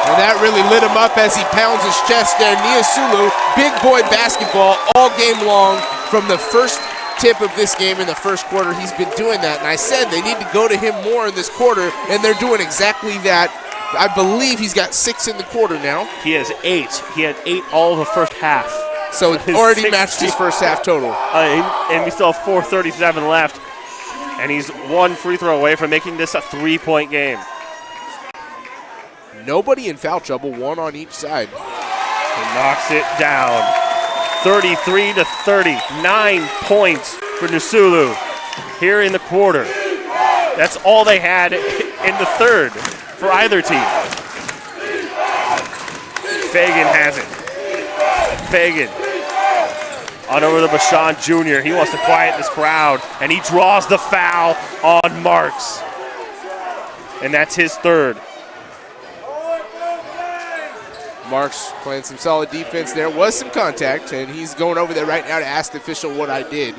And that really lit him up as he pounds his chest there. Nusulu, big boy basketball all game long from the first tip of this game in the first quarter. He's been doing that, and I said they need to go to him more in this quarter, and they're doing exactly that. I believe he's got 6 in the quarter now. He has 8. He had 8 all of the first half. So it already matched his first half total. And we still have 4:37 left, and he's 1 free throw away from making this a 3-point game. Nobody in foul trouble, 1 on each side. He knocks it down. 33-30, 9 points for Nusulu here in the quarter. That's all they had in the third for either team. Fagan has it. Fagan on over to Bashan Jr. He wants to quiet this crowd, and he draws the foul on Marks. And that's his third. Marks playing some solid defense. There was some contact, and he's going over there right now to ask the official what I did.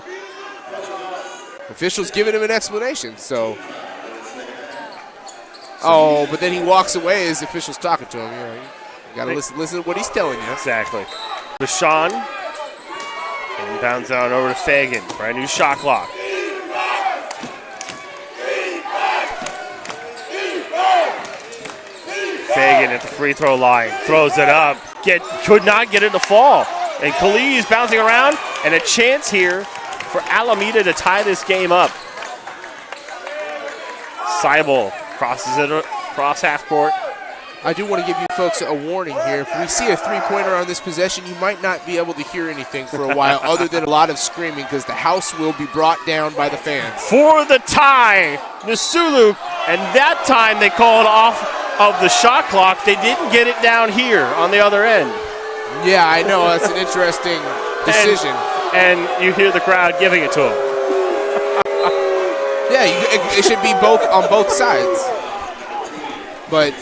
Official's giving him an explanation, so. Oh, but then he walks away as the official's talking to him. You know, you gotta listen to what he's telling you. Exactly. Bashan inbounds out over to Fagan. Brand new shot clock. Fagan at the free throw line, throws it up, could not get it to fall. And Kaliz bouncing around, and a chance here for Alameda to tie this game up. Seibel crosses it across half court, I do want to give you folks a warning here. If we see a three-pointer on this possession, you might not be able to hear anything for a while other than a lot of screaming because the house will be brought down by the fans. For the tie, Nisulu, and that time they called off of the shot clock. They didn't get it down here on the other end. Yeah, I know. That's an interesting decision. And you hear the crowd giving it to him. Yeah, it should be both on both sides. But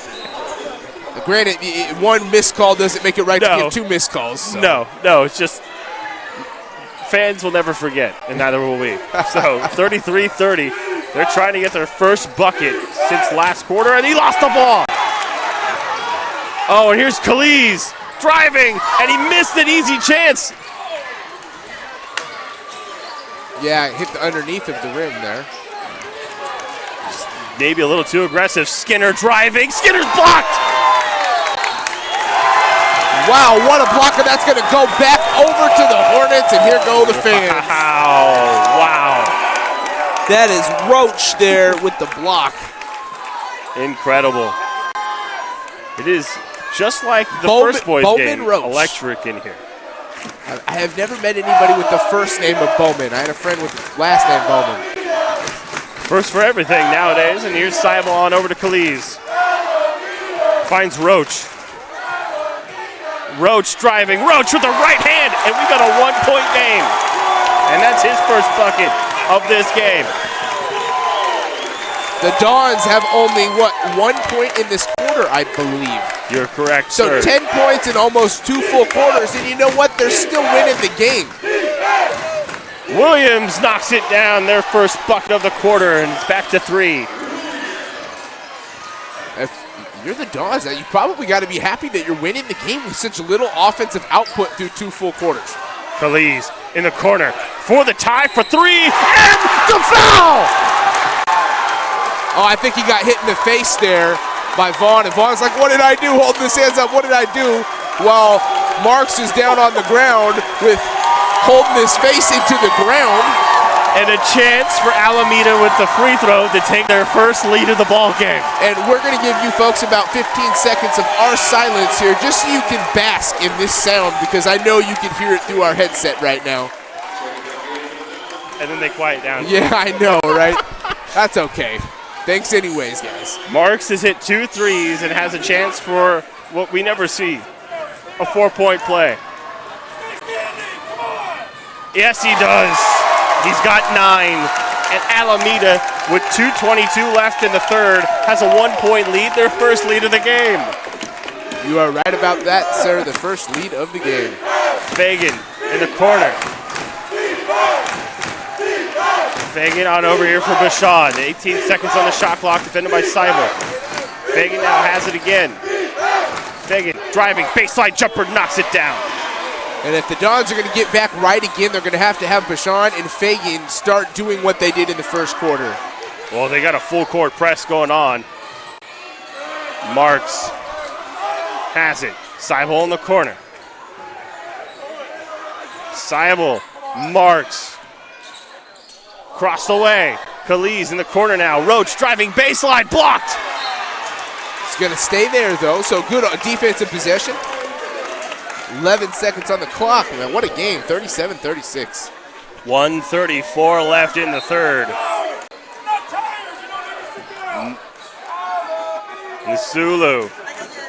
granted, one missed call doesn't make it right to give 2 missed calls. So. No, it's just fans will never forget, and neither will we. So 33-30, they're trying to get their first bucket since last quarter, and he lost the ball. Oh, and here's Khalid driving, and he missed an easy chance. Yeah, hit the underneath of the rim there. Maybe a little too aggressive. Skinner driving. Skinner's blocked. Wow, what a block, and that's going to go back over to the Hornets, and here go the fans. Wow. That is Roach there with the block. Incredible. It is just like the first boys game, Roach. Electric in here. I have never met anybody with the first name of Bowman. I had a friend with the last name Bowman. First for everything nowadays, and here's Seibel on over to Khalid. Finds Roach. Roach driving. Roach with the right hand, and we got a 1-point game. And that's his first bucket of this game. The Dons have only, 1 point in this quarter, I believe. You're correct, so sir. 10 points in almost 2 full quarters, and you know what? They're still winning the game. Williams knocks it down, their first bucket of the quarter, and it's back to 3. If you're the Dons, you probably got to be happy that you're winning the game with such little offensive output through 2 full quarters. Khalid in the corner for the tie for 3, and the foul! Oh, I think he got hit in the face there by Vaughn, and Vaughn's like, what did I do? Holding his hands up, what did I do? While Marks is down on the ground with holding his face into the ground. And a chance for Alameda with the free throw to take their first lead of the ball game. And we're going to give you folks about 15 seconds of our silence here just so you can bask in this sound because I know you can hear it through our headset right now. And then they quiet down. Yeah, I know, right? That's okay. Thanks anyways, guys. Marks has hit 2 threes and has a chance for what we never see, a 4-point play. Yes, he does. He's got 9. And Alameda, with 2:22 left in the third, has a 1-point lead, their first lead of the game. You are right about that, sir. The first lead of the game. Fagan in the corner. Fagan on over here for Bashan. 18 seconds on the shot clock, defended by Seibel. Fagan now has it again. Fagan driving, baseline jumper, knocks it down. And if the Dons are going to get back right again, they're going to have Bashan and Fagan start doing what they did in the first quarter. Well, they got a full court press going on. Marks has it. Seibel in the corner. Seibel, Marks. Crossed away. Khalid in the corner now. Roach driving baseline, blocked. It's going to stay there, though, so good defensive possession. 11 seconds on the clock. Man, what a game, 37-36. 1:34 left in the third. Nisulu.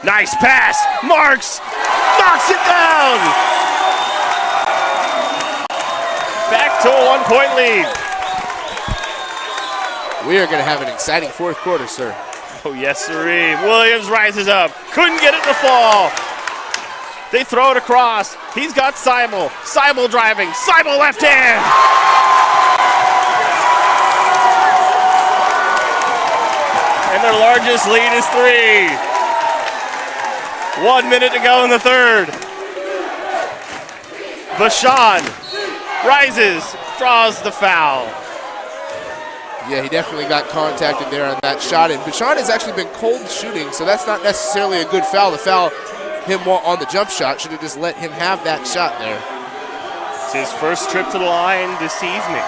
Nice pass. Marks knocks it down. Back to a 1-point lead. We are going to have an exciting fourth quarter, sir. Oh, yes, sirree. Williams rises up. Couldn't get it to fall. They throw it across. He's got Seibel. Seibel driving. Seibel left hand. And their largest lead is 3. 1 minute to go in the third. Bashan rises, draws the foul. Yeah, he definitely got contacted there on that shot. And Bashan has actually been cold shooting, so that's not necessarily a good foul. The foul him on the jump shot should have just let him have that shot there. It's his first trip to the line this evening.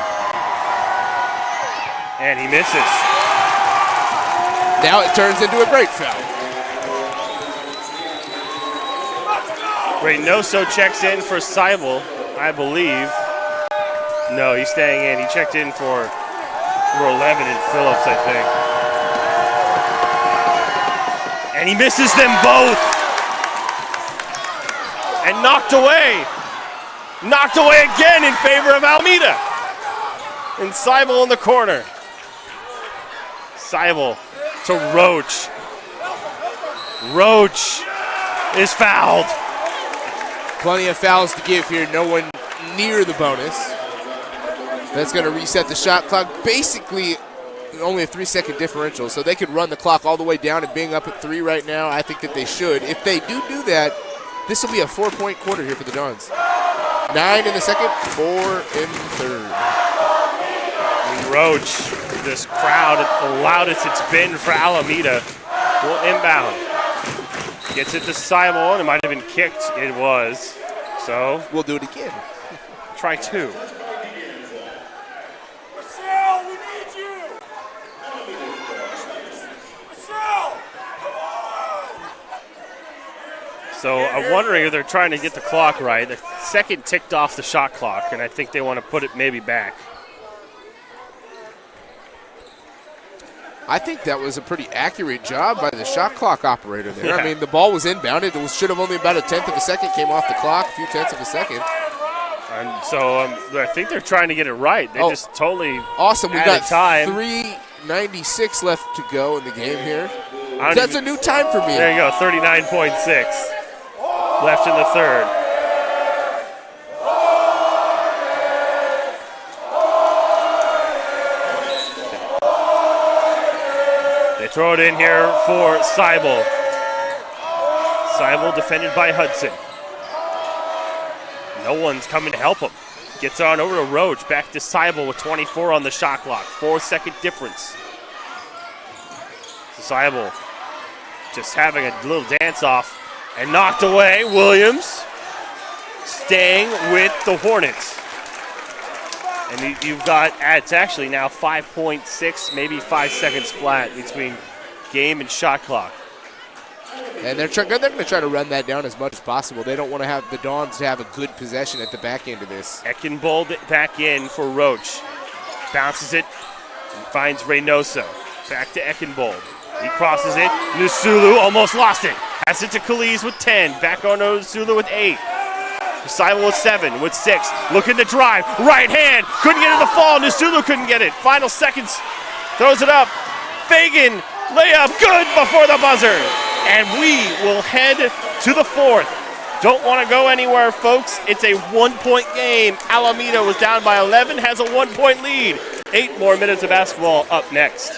And he misses. Now it turns into a great foul. Reynoso checks in for Seibel, I believe. No, he's staying in. He checked in for 11 and Phillips, I think. And he misses them both. And knocked away. Knocked away again in favor of Alameda. And Seibel in the corner. Seibel to Roach. Roach is fouled. Plenty of fouls to give here. No one near the bonus. That's going to reset the shot clock. Basically, only a 3-second differential, so they could run the clock all the way down and being up at 3 right now. I think that they should. If they do that, this will be a 4-point quarter here for the Dons. 9 in the second, 4 in the third. And Roach, this crowd, the loudest it's been for Alameda, will inbound. Gets it to Seibel, and it might have been kicked. It was. So we'll do it again. Try 2. So I'm wondering if they're trying to get the clock right. The second ticked off the shot clock, and I think they want to put it maybe back. I think that was a pretty accurate job by the shot clock operator there. Yeah. I mean, the ball was inbounded. It should have only about a tenth of a second came off the clock, a few tenths of a second. And so I think they're trying to get it right. They just totally awesome. We got time. 3:96 left to go in the game here. That's a new time for me. There you go, 39.6 left in the third. They throw it in here for Seibel. Seibel defended by Hudson. No one's coming to help him. Gets on over to Roach. Back to Seibel with 24 on the shot clock. 4-second difference. So Seibel just having a little dance-off and knocked away. Williams staying with the Hornets. And you've got, it's actually now 5.6, maybe 5 seconds flat between game and shot clock. And they're going to try to run that down as much as possible. They don't want to have the Dons to have a good possession at the back end of this. Eckenbold back in for Roach. Bounces it and finds Reynoso. Back to Eckenbold. He crosses it. Nusulu almost lost it. Has it to Kaliz with 10. Back on Nusulu with 8. Seibel with 7, with 6. Looking to drive. Right hand. Couldn't get it to fall. Nusulu couldn't get it. Final seconds. Throws it up. Fagan. Layup. Good before the buzzer. And we will head to the fourth. Don't want to go anywhere, folks. It's a 1-point game. Alameda was down by 11, has a 1-point lead. 8 more minutes of basketball up next.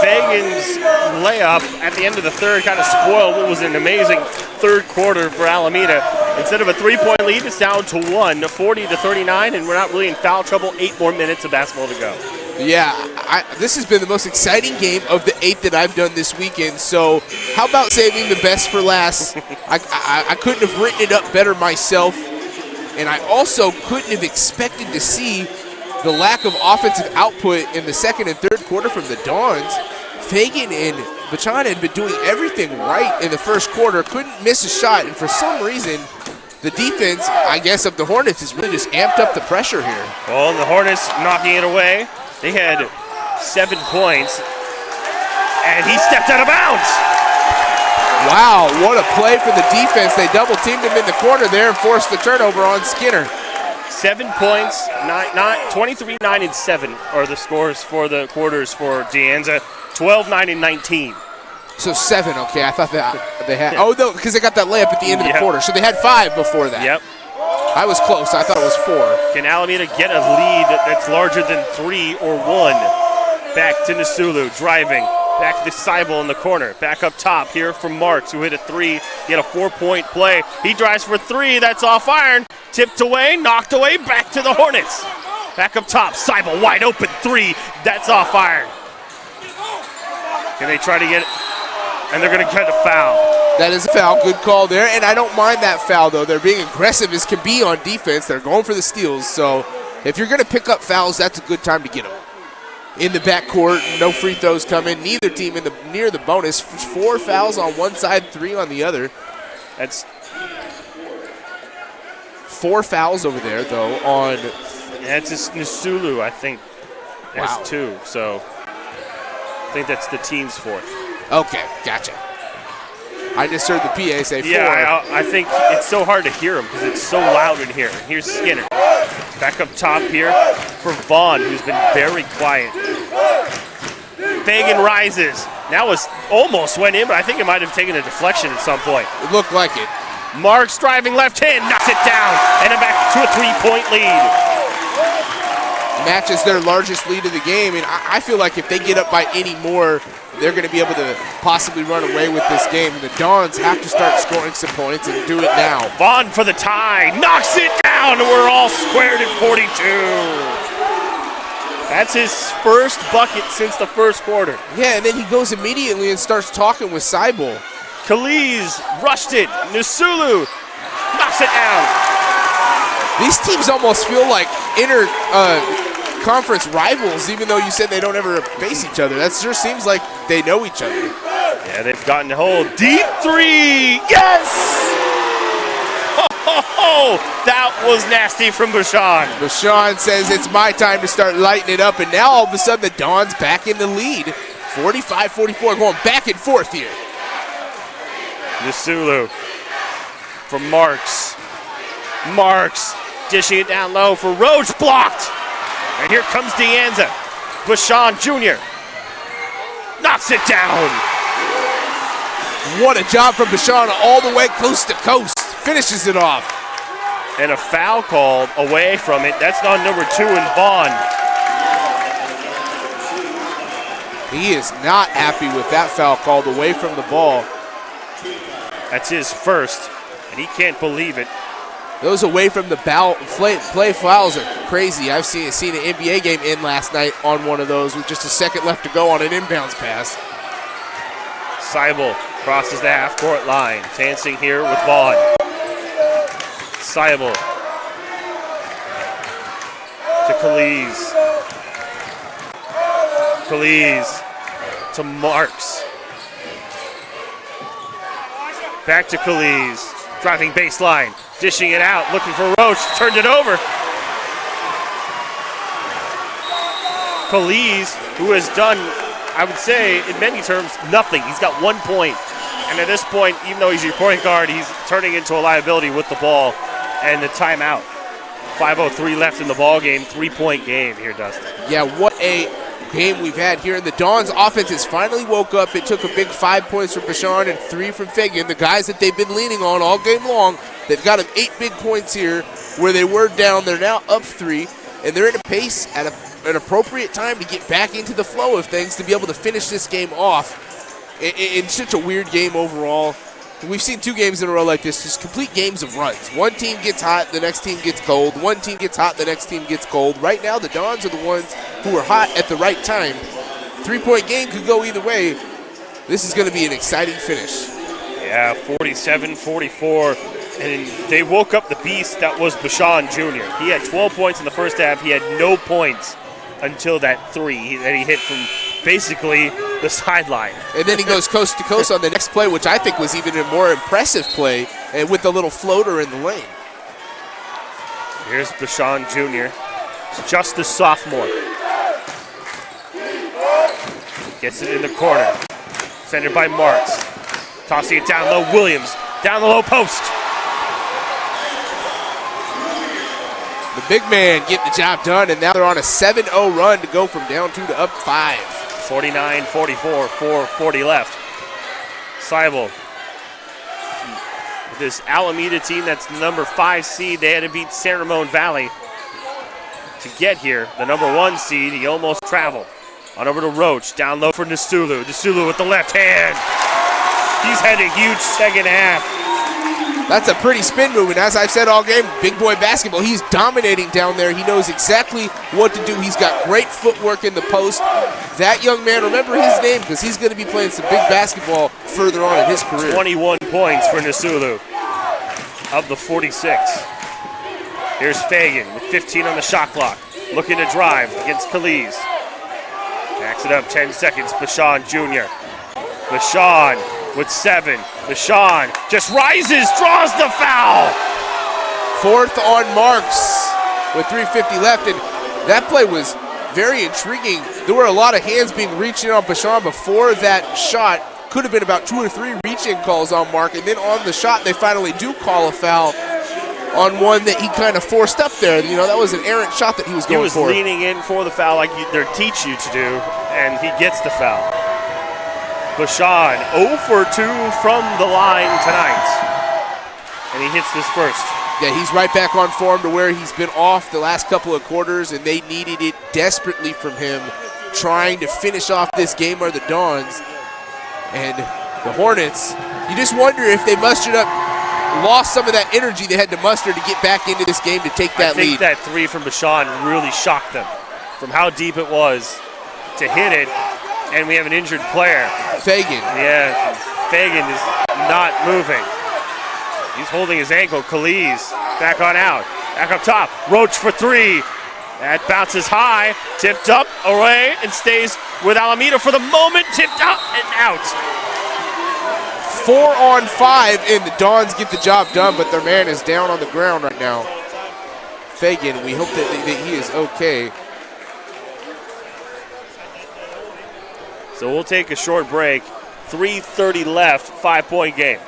Fagan's layup at the end of the third kind of spoiled what was an amazing third quarter for Alameda. Instead of a 3-point lead, it's down to 1, 40-39, and we're not really in foul trouble. 8 more minutes of basketball to go. Yeah, this has been the most exciting game of the 8 that I've done this weekend, so how about saving the best for last? I couldn't have written it up better myself, and I also couldn't have expected to see the lack of offensive output in the second and third quarter from the Dons. Fagan and Bachan had been doing everything right in the first quarter, couldn't miss a shot, and for some reason, the defense, I guess, of the Hornets has really just amped up the pressure here. Well, the Hornets knocking it away. They had 7 points, and he stepped out of bounds. Wow, what a play for the defense. They double-teamed him in the corner there and forced the turnover on Skinner. 7 points, 23, 9, and 7 are the scores for the quarters for De Anza. 12, 9, and 19 So 7, okay. I thought that they had. Oh, no, because they got that layup at the end of the quarter. So they had 5 before that. Yep. I was close. I thought it was 4. Can Alameda get a lead that's larger than 3 or 1? Back to Nasulu, driving. Back to Seibel in the corner. Back up top here from Marks, who hit a 3. He had a 4-point play. He drives for 3. That's off iron. Tipped away, knocked away, back to the Hornets. Back up top, Seibel wide open 3. That's off iron. Can they try to get it? And they're going to get a foul. That is a foul. Good call there. And I don't mind that foul, though. They're being aggressive as can be on defense. They're going for the steals. So if you're going to pick up fouls, that's a good time to get them. In the backcourt, no free throws coming. Neither team near the bonus. 4 fouls on one side, 3 on the other. That's 4 fouls over there, though, on... That's just Nasulu, I think. That's 2. So I think that's the team's 4th. Okay, gotcha. I just heard the PA say 4. Yeah, I think it's so hard to hear him because it's so loud in here. Here's Skinner. Back up top here for Vaughn, who's been very quiet. Fagan rises. Now it almost went in, but I think it might have taken a deflection at some point. It looked like it. Marks driving left hand, knocks it down, and then back to a 3-point lead. Matches their largest lead of the game, and I feel like if they get up by any more, they're going to be able to possibly run away with this game. And the Dons have to start scoring some points and do it now. Vaughn for the tie, knocks it down, and we're all squared at 42. That's his first bucket since the first quarter. Yeah, and then he goes immediately and starts talking with Seibel. Kaliz rushed it. Nasulu knocks it down. These teams almost feel like conference rivals, even though you said they don't ever face each other. That sure seems like they know each other. Yeah, they've gotten a hold. Deep 3, yes! Oh, that was nasty from Bashan. Bashan says it's my time to start lighting it up, and now all of a sudden the Dons back in the lead. 45-44, going back and forth here. Nasulu from Marks. Marks dishing it down low for Roach, blocked. And here comes Anza. Bashan Jr. knocks it down. What a job from Bashan all the way coast to coast. Finishes it off. And a foul called away from it. That's on number 2 in Vaughn. He is not happy with that foul called away from the ball. That's his first, and he can't believe it. Those away from the play fouls are crazy. I've seen an NBA game end last night on one of those with just a second left to go on an inbounds pass. Seibel crosses the half-court line. Dancing here with Vaughn. Seibel to Kaliz. Kaliz to Marks. Back to Kaliz. Driving baseline. Dishing it out. Looking for Roach. Turned it over. Kaliz, who has done, I would say, in many terms, nothing. He's got 1 point. And at this point, even though he's your point guard, he's turning into a liability with the ball and the timeout. 5:03 left in the ball game. 3-point game here, Dustin. Yeah, what a game we've had here. And the Dons offense has finally woke up. It took a big 5 points from Bashan and 3 from Fagan, the guys that they've been leaning on all game long. They've got 8 big points here where they were down. They're now up 3, and they're in a pace at an appropriate time to get back into the flow of things to be able to finish this game off. It's such a weird game overall. We've seen 2 games in a row like this, just complete games of runs. One team gets hot, the next team gets cold. One team gets hot, the next team gets cold. Right now, the Dons are the ones who are hot at the right time. 3-point game could go either way. This is going to be an exciting finish. Yeah, 47-44. And they woke up the beast that was Bashan Jr. He had 12 points in the first half. He had no points until that 3 that he hit from basically the sideline. And then he goes coast to coast on the next play, which I think was even a more impressive play, and with the little floater in the lane. Here's Bashan Jr. It's just the sophomore. Gets it in the corner. Centered by Marks. Tossing it down low. Williams down the low post. The big man getting the job done, and now they're on a 7-0 run to go from down 2 to up 5. 49-44, 4:40 left. Seibel. This Alameda team that's the number 5 seed, they had to beat San Ramon Valley to get here. The number 1 seed, he almost traveled. On over to Roach, down low for Nasulu. Nasulu with the left hand. He's had a huge second half. That's a pretty spin move, and as I've said all game, big boy basketball, he's dominating down there. He knows exactly what to do. He's got great footwork in the post. That young man, remember his name, because he's going to be playing some big basketball further on in his career. 21 points for Nasulu of the 46. Here's Fagan with 15 on the shot clock, looking to drive against Kaliz. Backs it up, 10 seconds, Bashan Jr. Bashan with 7. Bashan just rises, draws the foul. 4th on Marks with 3:50 left, and that play was very intriguing. There were a lot of hands being reached in on Bashan before that shot. Could have been about 2 or 3 reach-in calls on Mark, and then on the shot, they finally do call a foul on one that he kind of forced up there. You know, that was an errant shot that he was going for. He was leaning in for the foul like they teach you to do, and he gets the foul. Bashan 0 for 2 from the line tonight, and he hits this first. Yeah, he's right back on form to where he's been off the last couple of quarters, and they needed it desperately from him, trying to finish off this game are the Dons. And the Hornets, you just wonder if they mustered up, lost some of that energy they had to muster to get back into this game to take that lead. I think that 3 from Bashan really shocked them from how deep it was to hit it, and we have an injured player. Fagan. Yeah, Fagan is not moving. He's holding his ankle. Kaliz back on out. Back up top. Roach for 3. That bounces high. Tipped up, away, and stays with Alameda for the moment. Tipped up and out. 4 on 5, and the Dons get the job done, but their man is down on the ground right now. Fagan, we hope that he is okay. So we'll take a short break. 3:30 left, 5-point game.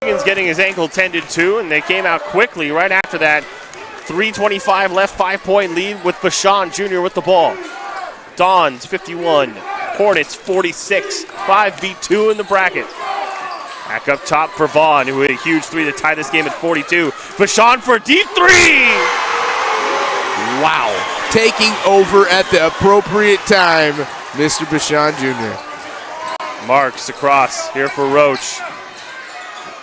Fagan's getting his ankle tended to, and they came out quickly right after that. 3:25 left, 5-point lead with Bashan Jr. with the ball. Dons 51, Hornets 46, 5v2 in the bracket. Back up top for Vaughn, who hit a huge 3 to tie this game at 42. Bashan for a deep 3! Wow. Taking over at the appropriate time, Mr. Bashan Jr. Marks across here for Roach.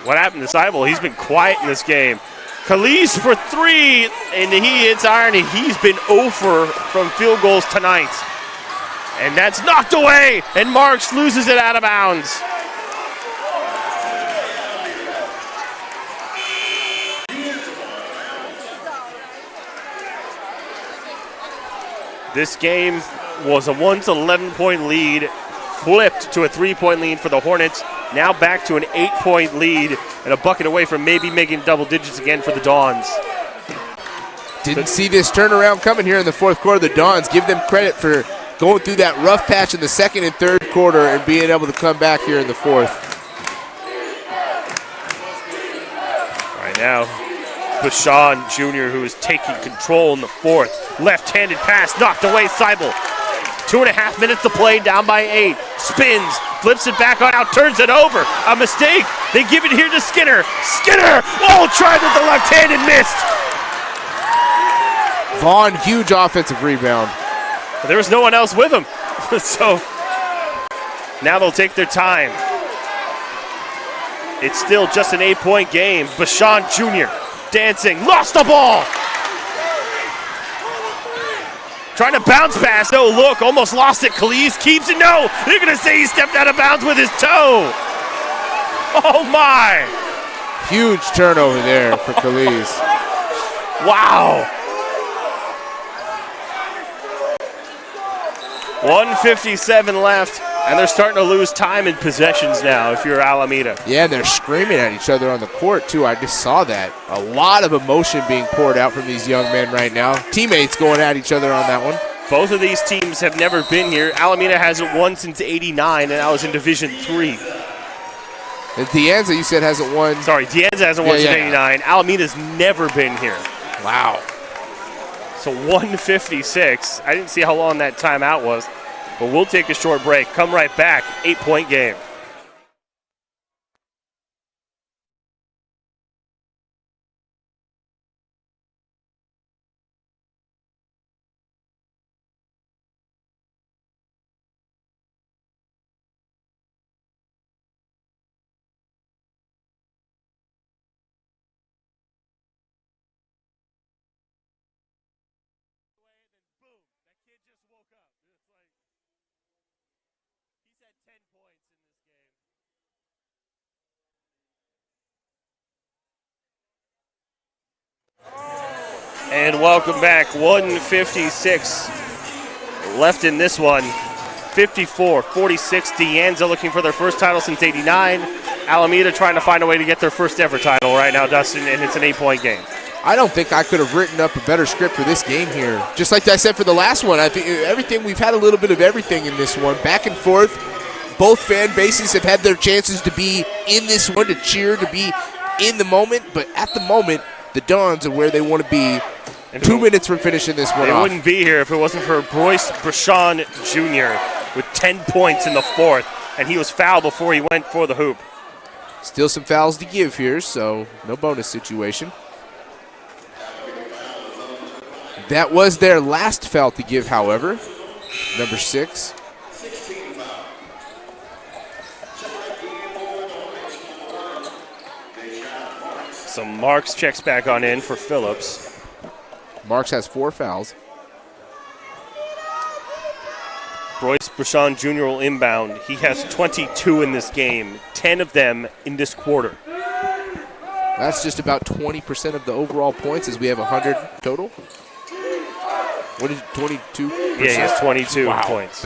What happened to Seibel? He's been quiet in this game. Kaliz for 3, and he hits iron, and he's been 0 from field goals tonight. And that's knocked away, and Marks loses it out of bounds. This game was a once 11-point lead, flipped to a 3-point lead for the Hornets. Now back to an 8-point lead and a bucket away from maybe making double digits again for the Dons. Didn't see this turnaround coming here in the 4th quarter. The Dons, give them credit for going through that rough patch in the 2nd and 3rd quarter and being able to come back here in the 4th. Right now, Bashan Jr., who is taking control in the 4th. Left-handed pass knocked away, Seibel. 2.5 minutes to play, down by 8. Spins, flips it back on out, turns it over. A mistake. They give it here to Skinner. Skinner! Oh, tried with the left hand and missed. Vaughn, huge offensive rebound. There was no one else with him. So now they'll take their time. It's still just an 8-point game. Bashan Jr. dancing, lost the ball. Trying to bounce pass, no look, almost lost it. Kaliz keeps it, no. They're gonna say he stepped out of bounds with his toe. Oh my. Huge turnover there for Kaliz. Wow. 1:57 left. And they're starting to lose time in possessions now if you're Alameda. Yeah, and they're screaming at each other on the court, too. I just saw that. A lot of emotion being poured out from these young men right now. Teammates going at each other on that one. Both of these teams have never been here. Alameda hasn't won since '89, and that was in Division III. And De Anza, you said, hasn't won. Sorry, De Anza hasn't won since '89. Alameda's never been here. Wow. So 156. I didn't see how long that timeout was, but we'll take a short break. Come right back. 8-point game. And welcome back. 156 left in this one. 54-46. De Anza looking for their first title since '89. Alameda trying to find a way to get their first ever title right now, Dustin, and it's an 8-point game. I don't think I could have written up a better script for this game here. Just like I said for the last one, I think everything, we've had a little bit of everything in this one. Back and forth. Both fan bases have had their chances to be in this one, to cheer, to be in the moment. But at the moment, the Dons are where they want to be. 2 minutes from finishing this one off. They wouldn't be here if it wasn't for Bryce Brashawn Jr. with 10 points in the fourth, and he was fouled before he went for the hoop. Still some fouls to give here, so no bonus situation. That was their last foul to give, however. Number 6. So Marks checks back on in for Phillips. Marks has 4 fouls. Bryce Brashawn Jr. will inbound. He has 22 in this game, 10 of them in this quarter. That's just about 20% of the overall points, as we have 100 total. What is 22? Yeah, he has 22 points.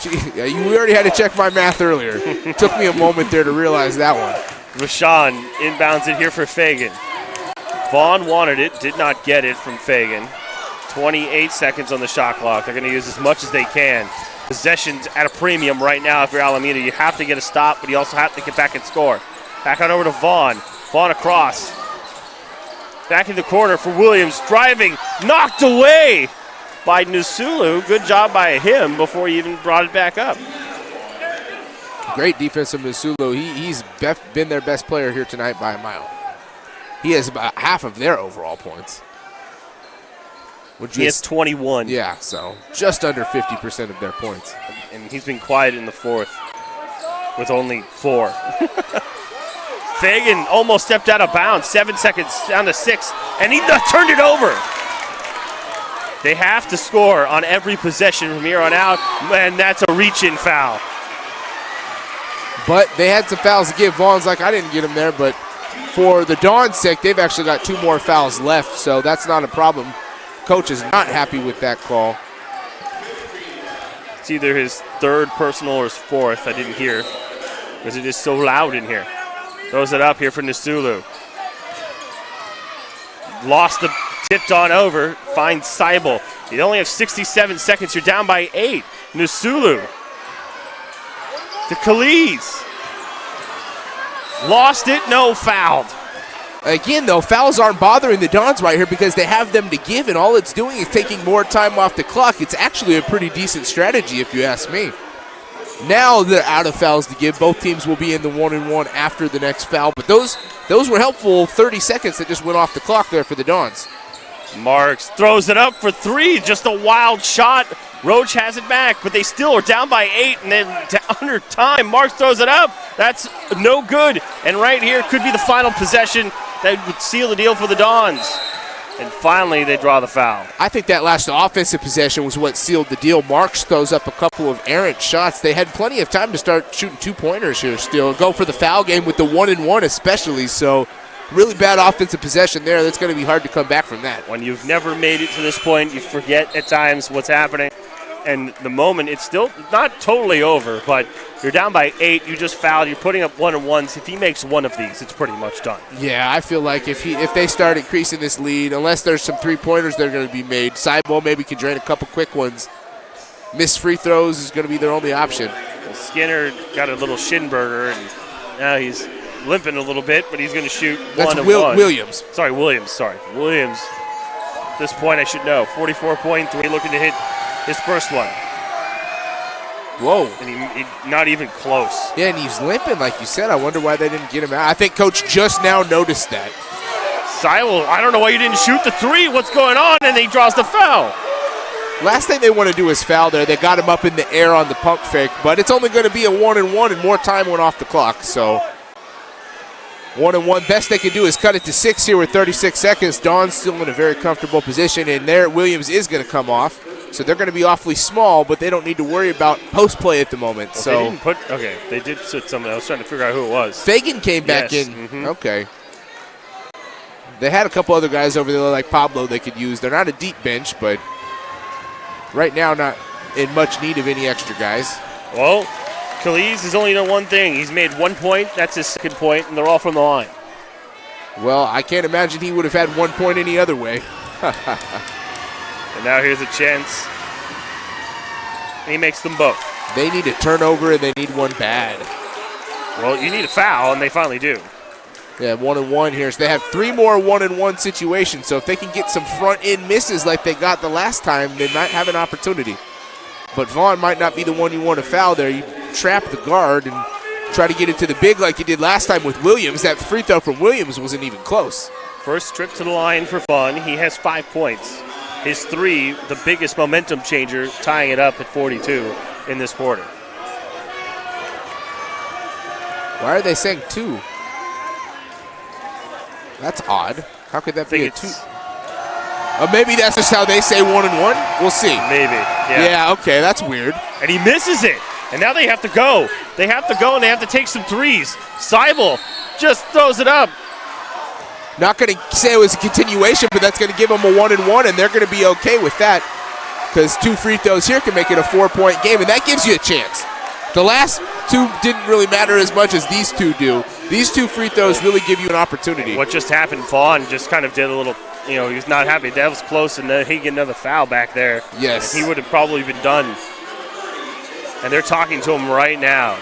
We already had to check my math earlier. Took me a moment there to realize that one. Brashawn inbounds it here for Fagan. Vaughn wanted it, did not get it from Fagan. 28 seconds on the shot clock. They're going to use as much as they can. Possessions at a premium right now if you're Alameda. You have to get a stop, but you also have to get back and score. Back on over to Vaughn. Vaughn across. Back in the corner for Williams. Driving. Knocked away by Nusulu. Good job by him before he even brought it back up. Great defense from Nusulu. He's been their best player here tonight by a mile. He has about half of their overall points. He has 21. Yeah, so just under 50% of their points. And he's been quiet in the fourth with only 4. Fagan almost stepped out of bounds. 7 seconds down to 6, and he turned it over. They have to score on every possession from here on out, and that's a reach-in foul. But they had some fouls to give. Vaughn's like, I didn't get him there, but for the Dawn's sake, they've actually got 2 more fouls left, so that's not a problem. Coach is not happy with that call. It's either his 3rd personal or his 4th. I didn't hear because it is so loud in here. Throws it up here for Nusulu. Lost the tipped on over. Finds Seibel. You only have 67 seconds. You're down by 8. Nusulu to Khalid. Lost it. No, fouled. Again, though, fouls aren't bothering the Dons right here because they have them to give, and all it's doing is taking more time off the clock. It's actually a pretty decent strategy, if you ask me. Now they're out of fouls to give. Both teams will be in the 1-and-1 after the next foul, but those were helpful 30 seconds that just went off the clock there for the Dons. Marks throws it up for 3. Just a wild shot. Roach has it back, but they still are down by 8, and then under time, Marks throws it up. That's no good. And right here could be the final possession that would seal the deal for the Dons. And finally, they draw the foul. I think that last offensive possession was what sealed the deal. Marks throws up a couple of errant shots. They had plenty of time to start shooting 2-pointers here still. Go for the foul game with the 1-and-1 especially. So really bad offensive possession there. That's going to be hard to come back from that. When you've never made it to this point, you forget at times what's happening. And the moment, it's still not totally over, but you're down by 8. You just fouled. You're putting up 1-and-1s. If he makes one of these, it's pretty much done. Yeah, I feel like if they start increasing this lead, unless there's some three-pointers that are going to be made, Seibel maybe can drain a couple quick ones. Missed free throws is going to be their only option. Well, Skinner got a little shin burger, and now he's limping a little bit, but he's going to shoot That's 1-and-1. Williams. Williams. At this point, I should know. 44.3, looking to hit his first one. Whoa. And he not even close. Yeah, and he's limping, like you said. I wonder why they didn't get him out. I think Coach just now noticed that. Seibel, I don't know why you didn't shoot the 3. What's going on? And he draws the foul. Last thing they want to do is foul there. They got him up in the air on the pump fake, but it's only going to be a 1-and-1, and more time went off the clock. So 1-and-1. Best they can do is cut it to 6 here with 36 seconds. Dawn's still in a very comfortable position, and there Williams is going to come off. So they're going to be awfully small, but they don't need to worry about post play at the moment. Well, they did put someone. I was trying to figure out who it was. Fagan came back in. Mm-hmm. Okay. They had a couple other guys over there like Pablo they could use. They're not a deep bench, but right now not in much need of any extra guys. Well, Khalid has only done one thing. He's made 1 point. That's his second point, and they're all from the line. Well, I can't imagine he would have had 1 point any other way. And now here's a chance. And he makes them both. They need a turnover, and they need one bad. Well, you need a foul, and they finally do. Yeah, 1-and-1 here. So they have 3 more 1-and-1 situations. So if they can get some front-end misses like they got the last time, they might have an opportunity. But Vaughn might not be the one you want to foul there. You trap the guard and try to get it to the big like you did last time with Williams. That free throw from Williams wasn't even close. First trip to the line for Vaughn. He has 5 points. His 3, the biggest momentum changer, tying it up at 42 in this quarter. Why are they saying 2? That's odd. How could that be a 2? Maybe that's just how they say 1-and-1. We'll see. Maybe. Yeah, okay, that's weird. And he misses it. And now they have to go. They have to go, and they have to take some threes. Seibel just throws it up. Not going to say it was a continuation, but that's going to give them a 1-and-1, and they're going to be okay with that because 2 free throws here can make it a 4-point game, and that gives you a chance. The last 2 didn't really matter as much as these 2 do. These 2 free throws really give you an opportunity. What just happened, Vaughn just kind of did a little, he was not happy. That was close, and then he get another foul back there. Yes. He would have probably been done. And they're talking to him right now.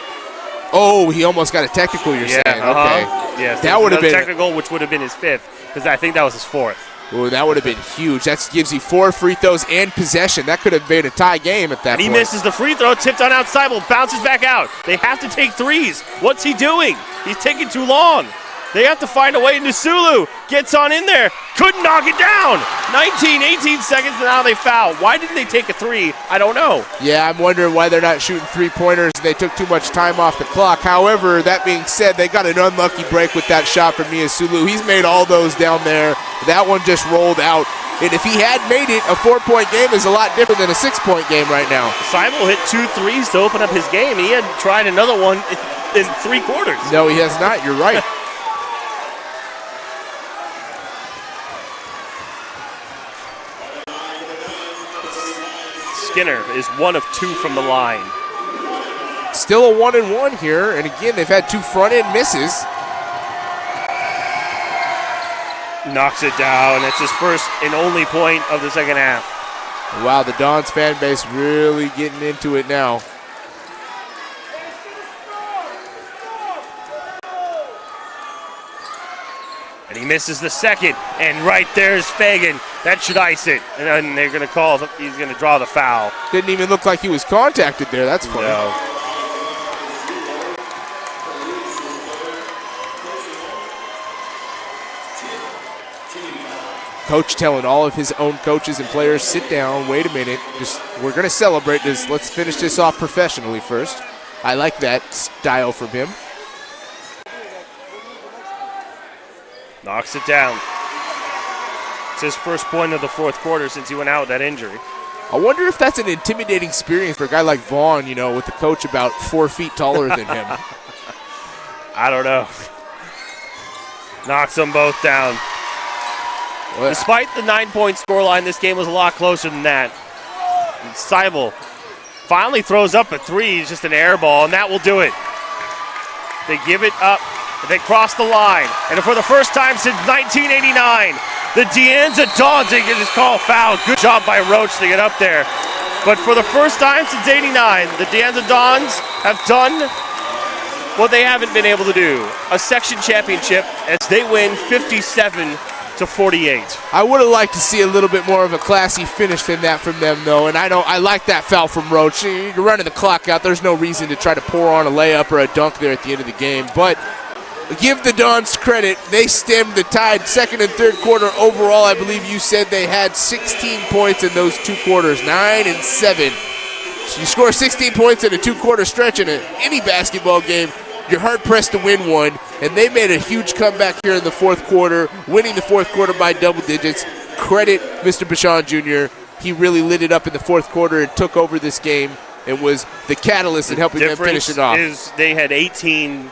Oh, he almost got a technical, you're saying. Okay. Yes, that would have been technical, which would have been his 5th, because I think that was his 4th. Oh, that would have been huge. That gives you 4 free throws and possession. That could have made a tie game at that point. He misses the free throw, tipped on outside, bounces back out. They have to take threes. What's he doing? He's taking too long. They have to find a way. Nusulu gets on in there. Couldn't knock it down. 19, 18 seconds, and now they foul. Why didn't they take a 3? I don't know. Yeah, I'm wondering why they're not shooting 3-pointers. They took too much time off the clock. However, that being said, they got an unlucky break with that shot from Nusulu. He's made all those down there. That one just rolled out. And if he had made it, a 4-point game is a lot different than a 6-point game right now. Seibel hit 2 threes to open up his game, and he hadn't tried another one in 3 quarters. No, he has not. You're right. Skinner is 1 of 2 from the line. Still a 1-and-1 here, and again, they've had 2 front-end misses. Knocks it down. That's his first and only point of the second half. Wow, the Dons fan base really getting into it now. And he misses the second, and right there's Fagan. That should ice it. And then they're going to call, he's going to draw the foul. Didn't even look like he was contacted there. That's funny. No. Coach telling all of his own coaches and players, sit down, wait a minute. We're going to celebrate this. Let's finish this off professionally first. I like that style from him. Knocks it down. It's his first point of the 4th quarter since he went out with that injury. I wonder if that's an intimidating experience for a guy like Vaughn, with the coach about 4 feet taller than him. I don't know. Knocks them both down. Well, despite the 9-point scoreline, this game was a lot closer than that. And Seibel finally throws up a three. It's just an air ball, and that will do it. They give it up. They cross the line. And for the first time since 1989, the Anza Dons get this call foul. Good job by Roach to get up there. But for the first time since 89, the Anza Dons have done what they haven't been able to do. A section championship as they win 57-48. I would have liked to see a little bit more of a classy finish than that from them, though, and I like that foul from Roach. You're running the clock out. There's no reason to try to pour on a layup or a dunk there at the end of the game. But give the Dons credit. They stemmed the tide. Second and third quarter overall, I believe you said they had 16 points in those 2 quarters, 9 and 7. So you score 16 points in a 2-quarter stretch in any basketball game, you're hard-pressed to win one, and they made a huge comeback here in the fourth quarter, winning the fourth quarter by double digits. Credit Mr. Bashan Jr. He really lit it up in the fourth quarter and took over this game and was the catalyst in helping them finish it off. Is they had 18-8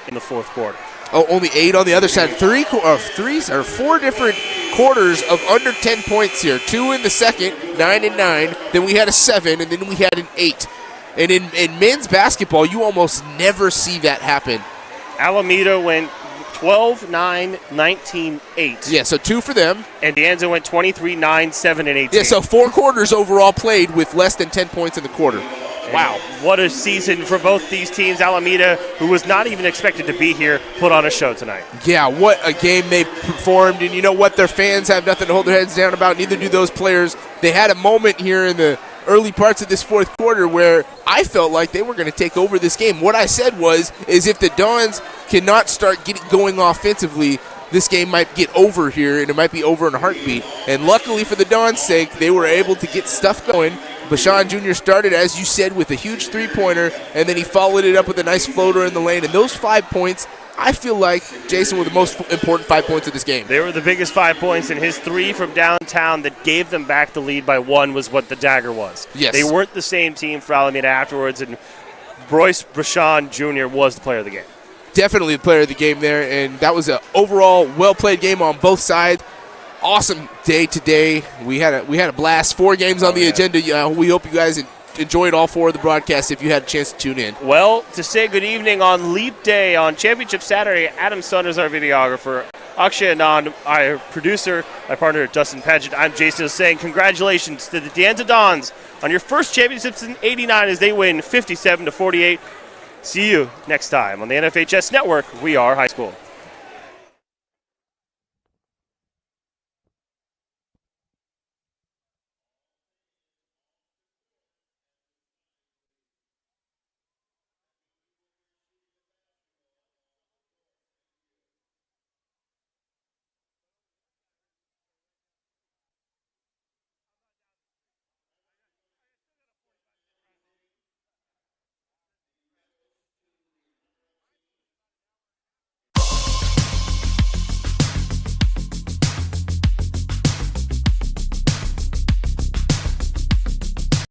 in the fourth quarter. Oh, only 8 on the other side. 4 different quarters of under 10 points here. 2 in the second, 9 and 9. Then we had a 7, and then we had an 8. And in men's basketball, you almost never see that happen. Alameda went 12-9, 19-8. Yeah, so 2 for them. And Anza went 23-9, 7 and 18. Yeah, so 4 quarters overall played with less than 10 points in the quarter. Wow. What a season for both these teams. Alameda, who was not even expected to be here, put on a show tonight. Yeah, what a game they performed. And you know what? Their fans have nothing to hold their heads down about. Neither do those players. They had a moment here in the early parts of this fourth quarter where I felt like they were going to take over this game. What I said is if the Dons cannot start going offensively, this game might get over here, and it might be over in a heartbeat. And luckily for the Dons' sake, they were able to get stuff going. Bashan Jr. started, as you said, with a huge three-pointer, and then he followed it up with a nice floater in the lane. And those 5 points, I feel like, Jason, were the most important 5 points of this game. They were the biggest 5 points, and his 3 from downtown that gave them back the lead by 1 was what the dagger was. Yes. They weren't the same team for Alameda afterwards, and Bryce Bashan Jr. was the player of the game. Definitely the player of the game there, and that was an overall well-played game on both sides. Awesome day today. We had a blast. 4 games on the agenda. We hope you guys enjoyed all 4 of the broadcasts if you had a chance to tune in. Well, to say good evening on Leap Day on Championship Saturday, Adam Saunders, our videographer, Akshay Anand, our producer, my partner Dustin Paget. I'm Jason saying congratulations to the Anza Dons on your first championship since '89 as they win 57-48. See you next time on the NFHS Network. We are high school.